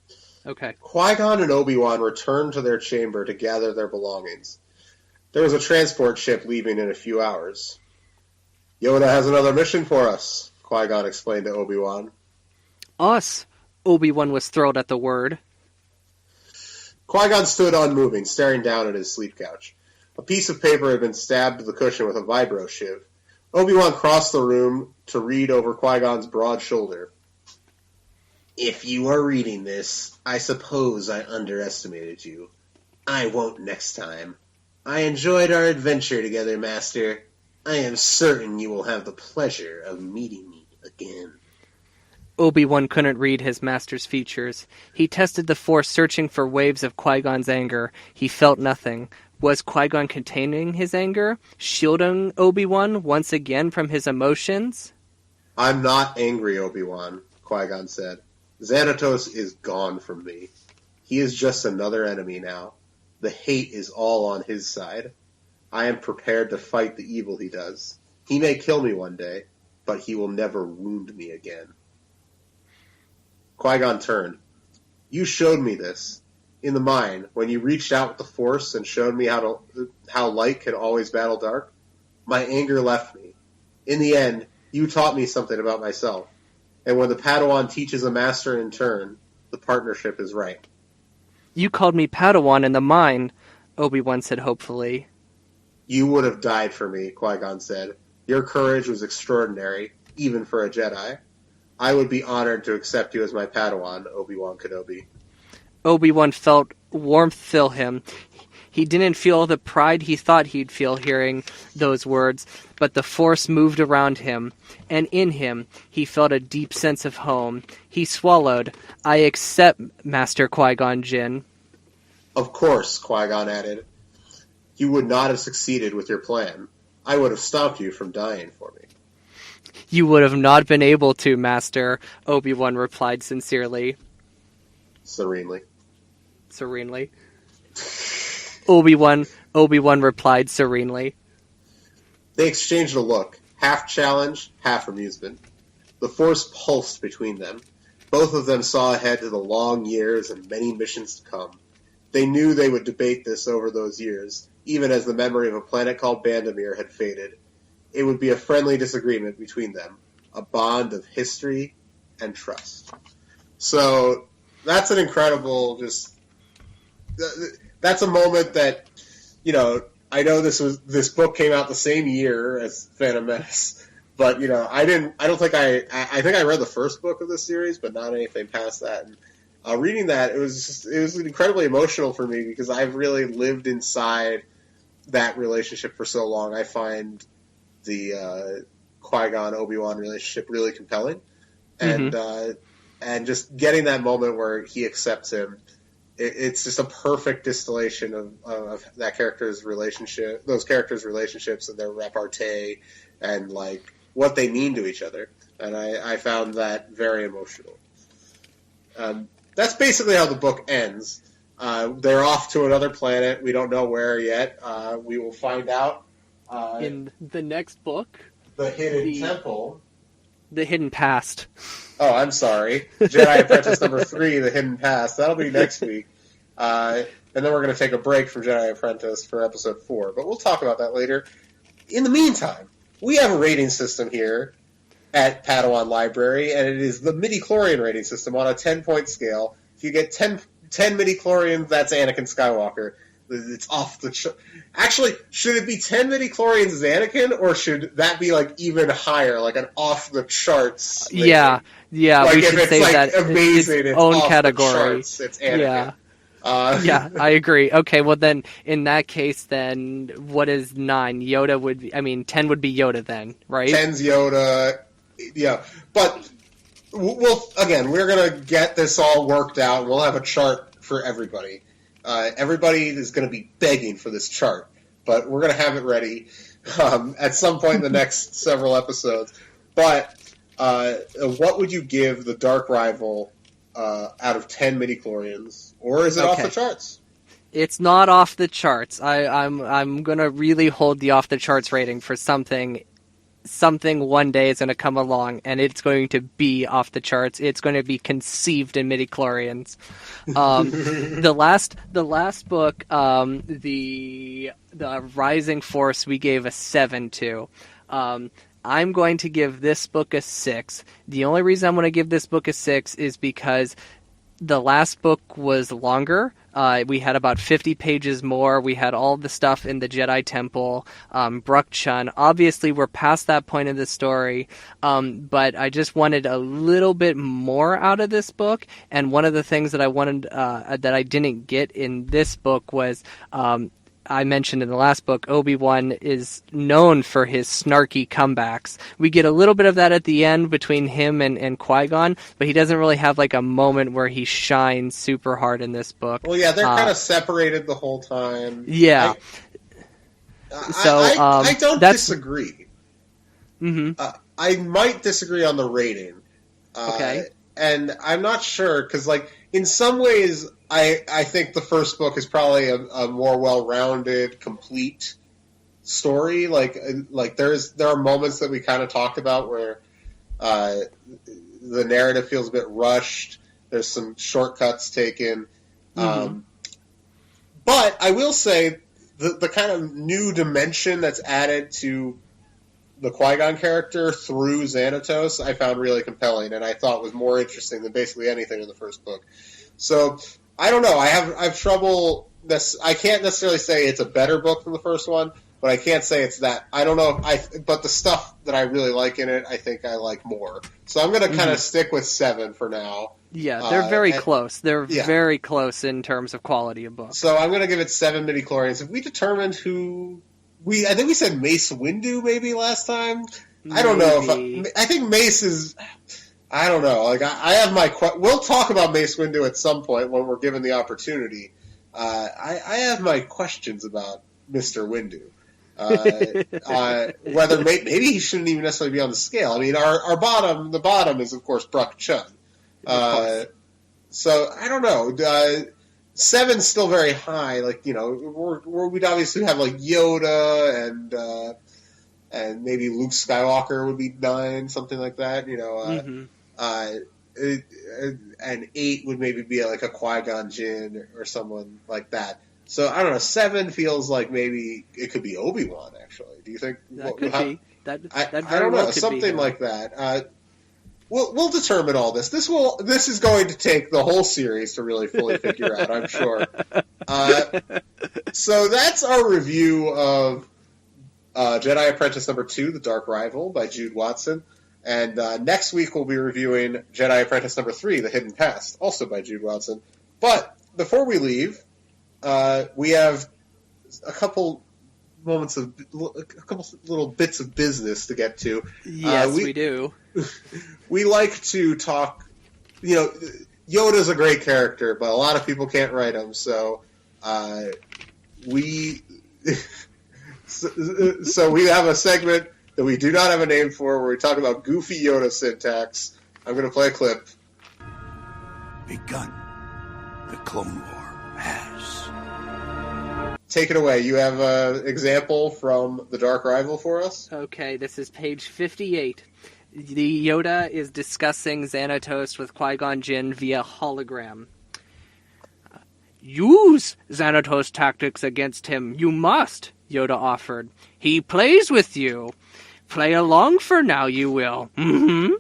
Okay. Qui-Gon and Obi-Wan returned to their chamber to gather their belongings. There was a transport ship leaving in a few hours. Yoda has another mission for us, Qui-Gon explained to Obi-Wan. Us? Obi-Wan was thrilled at the word. Qui-Gon stood unmoving, staring down at his sleep couch. A piece of paper had been stabbed to the cushion with a vibro shiv. Obi-Wan crossed the room to read over Qui-Gon's broad shoulder. If you are reading this, I suppose I underestimated you. I won't next time. I enjoyed our adventure together, Master. I am certain you will have the pleasure of meeting me again. Obi-Wan couldn't read his master's features. He tested the Force, searching for waves of Qui-Gon's anger. He felt nothing. Was Qui-Gon containing his anger? Shielding Obi-Wan once again from his emotions? I'm not angry, Obi-Wan, Qui-Gon said. Xanatos is gone from me. He is just another enemy now. The hate is all on his side. I am prepared to fight the evil he does. He may kill me one day, but he will never wound me again. Qui-Gon turned. You showed me this. In the mine, when you reached out with the Force and showed me how light can always battle dark, my anger left me. In the end, you taught me something about myself. And when the Padawan teaches a master in turn, the partnership is right. You called me Padawan in the mine, Obi-Wan said hopefully. You would have died for me, Qui-Gon said. Your courage was extraordinary, even for a Jedi. I would be honored to accept you as my Padawan, Obi-Wan Kenobi. Obi-Wan felt warmth fill him. He didn't feel the pride he thought he'd feel hearing those words, but the Force moved around him, and in him he felt a deep sense of home. He swallowed. I accept, Master Qui-Gon Jinn. Of course, Qui-Gon added. You would not have succeeded with your plan. I would have stopped you from dying for me. You would have not been able to, Master, Obi-Wan replied sincerely. Serenely. Obi-Wan replied serenely. They exchanged a look, half challenge, half amusement. The Force pulsed between them. Both of them saw ahead to the long years and many missions to come. They knew they would debate this over those years, even as the memory of a planet called Bandamere had faded. It would be a friendly disagreement between them, a bond of history and trust. So, that's an incredible, that's a moment that, I know this book came out the same year as Phantom Menace, but, I think I read the first book of this series, but not anything past that. And reading that, it was incredibly emotional for me because I've really lived inside that relationship for so long. I find the Qui-Gon Obi-Wan relationship really compelling, and just getting that moment where he accepts him, it's just a perfect distillation of that character's relationship, those characters' relationships and their repartee, and like what they mean to each other. And I found that very emotional. That's basically how the book ends. They're off to another planet. We don't know where yet. We will find out in the next book. The Hidden Temple. The Hidden Past. Oh, I'm sorry. Jedi Apprentice number 3, The Hidden Past. That'll be next week. And then we're going to take a break from Jedi Apprentice for episode 4. But we'll talk about that later. In the meantime, we have a rating system here at Padawan Library, and it is the midi-chlorian rating system on a 10-point scale. If you get 10 midi-chlorians, that's Anakin Skywalker. It's off the Actually, should it be 10 midi-chlorians as Anakin, or should that be like even higher, like an off-the-charts rating? Yeah, like we should say that amazing, its own category. Charts, it's Anakin. Yeah. I agree. Okay, well then, in that case, then, what is 9? 10 would be Yoda then, right? 10's Yoda, yeah. But, we're going to get this all worked out, and we'll have a chart for everybody. Everybody is going to be begging for this chart, but we're going to have it ready at some point in the next several episodes. But what would you give the Dark Rival out of 10 midi-chlorians? Or is it off the charts? It's not off the charts. I'm going to really hold the off the charts rating for something one day is going to come along, and it's going to be off the charts. It's going to be conceived in midi-chlorians. The last book, the Rising Force, we gave a 7 to. I'm going to give this book a 6. The only reason I'm going to give this book a 6 is because the last book was longer. We had about 50 pages more. We had all the stuff in the Jedi Temple, Brooke Chun. Obviously, we're past that point in the story, but I just wanted a little bit more out of this book. And one of the things that I wanted that I didn't get in this book was I mentioned in the last book, Obi-Wan is known for his snarky comebacks. We get a little bit of that at the end between him and Qui-Gon, but he doesn't really have like a moment where he shines super hard in this book. Well, yeah, they're kind of separated the whole time. Yeah. I don't disagree. Mm-hmm. I might disagree on the rating. Okay. And I'm not sure, because, like, in some ways, I think the first book is probably a more well-rounded, complete story. Like there are moments that we kind of talked about where the narrative feels a bit rushed. There's some shortcuts taken. Mm-hmm. But I will say the kind of new dimension that's added to the Qui-Gon character through Xanatos I found really compelling, and I thought was more interesting than basically anything in the first book. So I don't know. I have trouble. I can't necessarily say it's a better book than the first one, but I can't say it's that. I don't know. But the stuff that I really like in it, I think I like more. So I'm going to kind of stick with 7 for now. Yeah, they're very close. They're very close in terms of quality of book. So I'm going to give it 7 midi-chlorians. Have we determined who... I think we said Mace Windu maybe last time. I don't know if I think Mace is. I don't know. Like I have my. We'll talk about Mace Windu at some point when we're given the opportunity. I have my questions about Mr. Windu. Whether maybe he shouldn't even necessarily be on the scale. I mean, the bottom is of course Bruck Chun. So I don't know. 7's still very high. Like, you know, we'd obviously have like Yoda and maybe Luke Skywalker would be 9, something like that. You know, and 8 would maybe be like a Qui-Gon Jinn or someone like that. So I don't know. 7 feels like maybe it could be Obi-Wan. Actually, do you think that could be? I don't know. Something like that. We'll determine all this. This is going to take the whole series to really fully figure out, I'm sure. So that's our review of Jedi Apprentice number 2, The Dark Rival by Jude Watson. And next week we'll be reviewing Jedi Apprentice number 3, The Hidden Past, also by Jude Watson. But before we leave, we have a couple little bits of business to get to. Yes, we do. We like to talk, you know, Yoda's a great character, but a lot of people can't write him, so we have a segment that we do not have a name for where we talk about goofy Yoda syntax. I'm going to play a clip. Begun. The Clone War has. Take it away. You have an example from The Dark Rival for us? Okay, this is page 58. The Yoda is discussing Xanatos with Qui-Gon Jinn via hologram. Use Xanatos tactics against him. You must, Yoda offered. He plays with you. Play along for now, you will. Mm-hmm.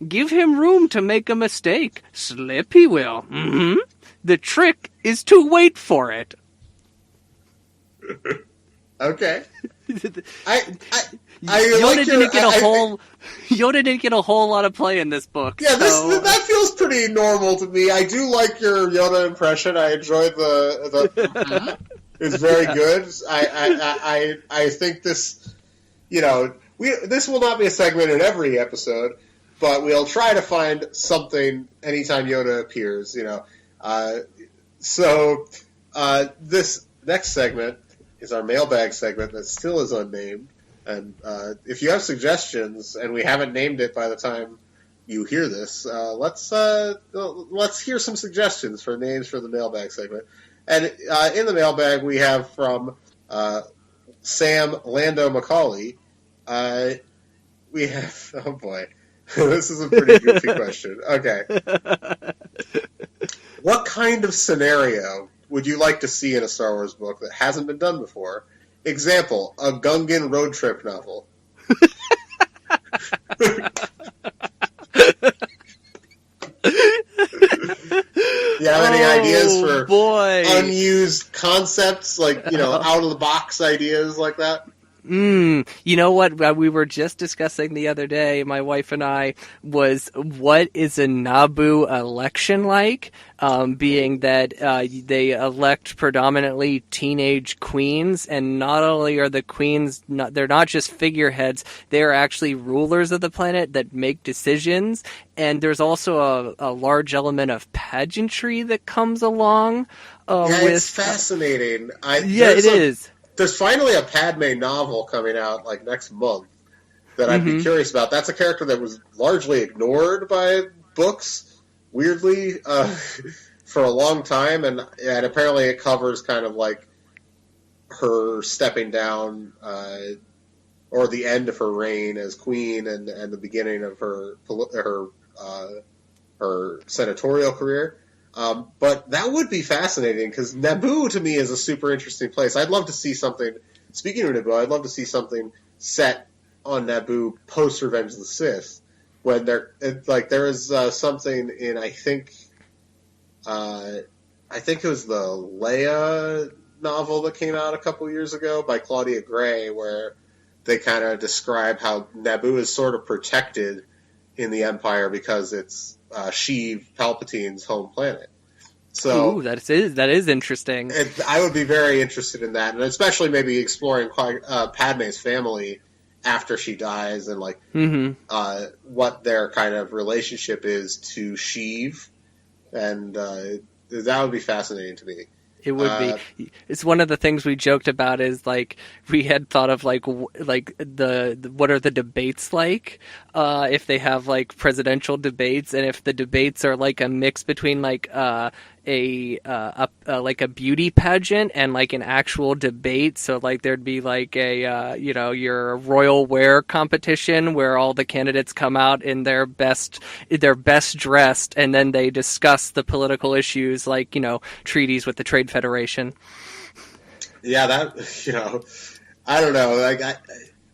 Give him room to make a mistake. Slip he will. Mm-hmm. The trick is to wait for it. Okay. Yoda didn't get a whole lot of play in this book. Yeah, that feels pretty normal to me. I do like your Yoda impression. I enjoyed the it's very good. I think this, you know, this will not be a segment in every episode, but we'll try to find something anytime Yoda appears. You know, so this next segment is our mailbag segment that still is unnamed. And if you have suggestions, and we haven't named it by the time you hear this, let's hear some suggestions for names for the mailbag segment. And in the mailbag, we have from Sam Lando Macaulay. We have, oh boy, this is a pretty goofy question. Okay. What kind of scenario would you like to see in a Star Wars book that hasn't been done before? Example, a Gungan road trip novel. You have any ideas for unused concepts, like, you know, out-of-the-box ideas like that? You know what we were just discussing the other day, my wife and I, was what is a Naboo election like? Being that they elect predominantly teenage queens, and not only are the queens, they're not just figureheads, they're actually rulers of the planet that make decisions, and there's also a large element of pageantry that comes along. It's fascinating. It is. There's finally a Padme novel coming out like next month that I'd be curious about. That's a character that was largely ignored by books, weirdly, for a long time, and apparently it covers kind of like her stepping down or the end of her reign as queen and the beginning of her senatorial career. But that would be fascinating because Naboo to me is a super interesting place. I'd love to see something. Speaking of Naboo, I'd love to see something set on Naboo post Revenge of the Sith when there is something in I think it was the Leia novel that came out a couple years ago by Claudia Gray where they kind of describe how Naboo is sort of protected in the Empire because it's Sheev Palpatine's home planet. So that is interesting. I would be very interested in that, and especially maybe exploring Padme's family after she dies and what their kind of relationship is to Sheev, and that would be fascinating to me. It would be. It's one of the things we joked about is like we had thought of like the what are the debates like if they have like presidential debates, and if the debates are like a mix between like a beauty pageant and like an actual debate. So like there'd be like your royal wear competition where all the candidates come out in their best dressed, and then they discuss the political issues like treaties with the Trade Federation. Yeah, that I don't know. Like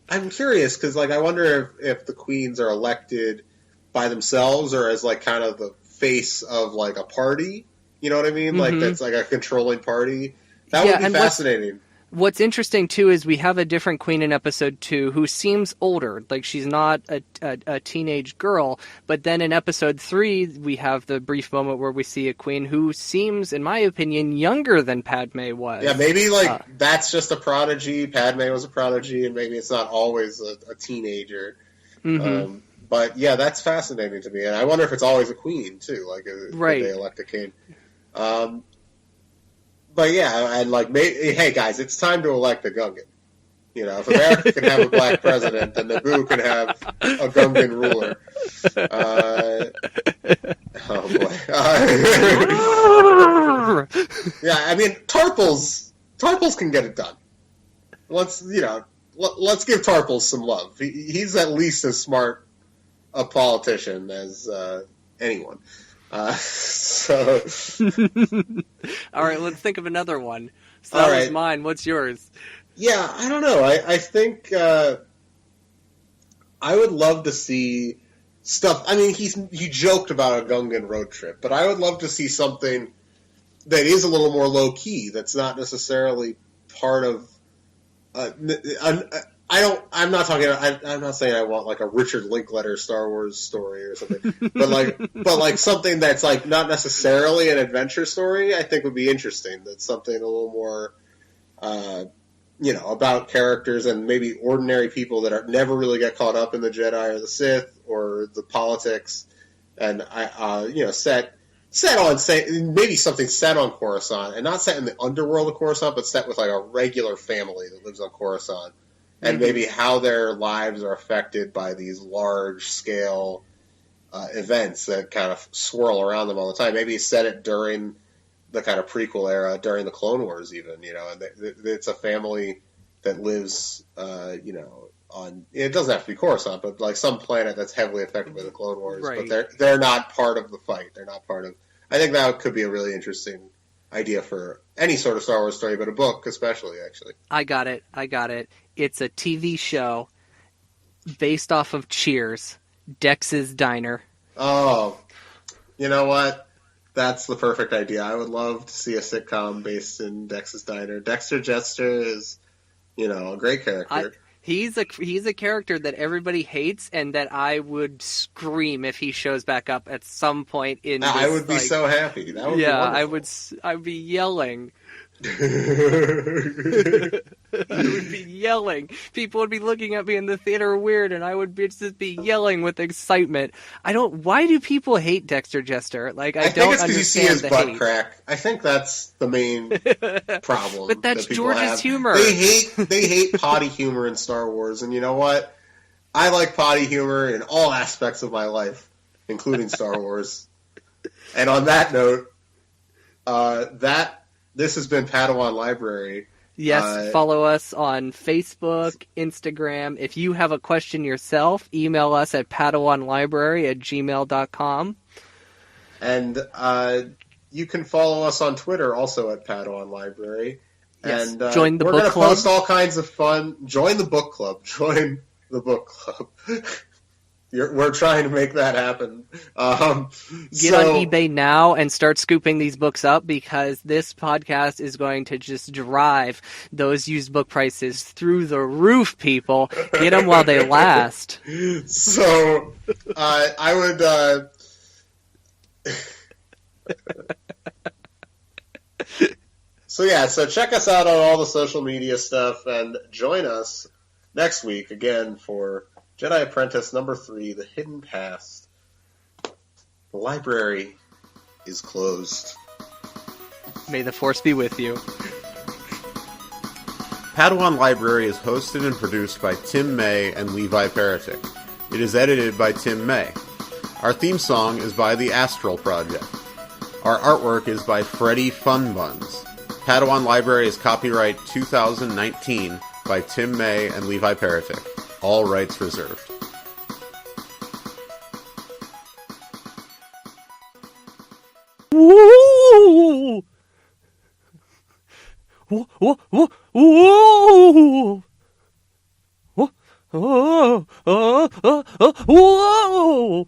I'm curious because like I wonder if the queens are elected by themselves or as like kind of the face of like a party. You know what I mean? Like that's like a controlling party. That would be fascinating. What's interesting too is we have a different queen in episode 2 who seems older, like she's not a teenage girl. But then in episode 3 we have the brief moment where we see a queen who seems, in my opinion, younger than Padme was. Yeah, maybe that's just a prodigy. Padme was a prodigy, and maybe it's not always a teenager. But yeah, that's fascinating to me, and I wonder if it's always a queen too, like if they elect a king. But yeah, and like, hey guys, it's time to elect a Gungan. If America can have a black president, then Naboo can have a Gungan ruler. Oh boy. Yeah, I mean, Tarpals can get it done. Let's give Tarpals some love. He's at least as smart a politician as anyone. So all right, let's think of another one. So that was mine. What's yours? Yeah, I don't know. I think I would love to see stuff. I mean, he joked about a Gungan road trip, but I would love to see something that is a little more low key. That's not necessarily part of. I'm not saying I want like a Richard Linklater Star Wars story or something, but like something that's like not necessarily an adventure story. I think would be interesting. That's something a little more, about characters and maybe ordinary people that never really get caught up in the Jedi or the Sith or the politics, and set on maybe something set on Coruscant and not set in the underworld of Coruscant, but set with like a regular family that lives on Coruscant. And maybe how their lives are affected by these large-scale events that kind of swirl around them all the time. Maybe set it during the kind of prequel era, during the Clone Wars even, and it's a family that lives, on... It doesn't have to be Coruscant, but like some planet that's heavily affected by the Clone Wars. Right. But they're not part of the fight. They're not part of... I think that could be a really interesting idea for any sort of Star Wars story, but a book especially, actually. I got it. It's a TV show based off of Cheers, Dex's Diner. Oh, you know what? That's the perfect idea. I would love to see a sitcom based in Dex's Diner. Dexter Jettster is A great character. He's a character that everybody hates, and that I would scream if he shows back up at some point in. This, I would be so happy. That would be wonderful. I would be yelling. I would be yelling. People would be looking at me in the theater weird, and I would just be yelling with excitement. Why do people hate Dexter Jester? I think don't it's because you see his the butt hate. crack. I think that's the main problem. But that's that people George's have. humor. They hate potty humor in Star Wars, and you know what? I like potty humor in all aspects of my life, including Star Wars. And on that note, this has been Padawan Library. Yes, follow us on Facebook, Instagram. If you have a question yourself, email us at padawanlibrary@gmail.com. And you can follow us on Twitter also at Padawan Library. Yes, and join the we're book going to club. post all kinds of fun. Join the book club. Join the book club. We're trying to make that happen. Get on eBay now and start scooping these books up, because this podcast is going to just drive those used book prices through the roof, people. Get them while they last. So, I would... So check us out on all the social media stuff, and join us next week again for Jedi Apprentice number 3, The Hidden Past. The library is closed. May the Force be with you. Padawan Library is hosted and produced by Tim May and Levi Peretic. It is edited by Tim May. Our theme song is by The Astral Project. Our artwork is by Freddie Funbuns. Padawan Library is copyright 2019 by Tim May and Levi Peretic. All rights reserved. Woo! Whoa! Whoa! Whoa! Whoa! Whoa! Whoa!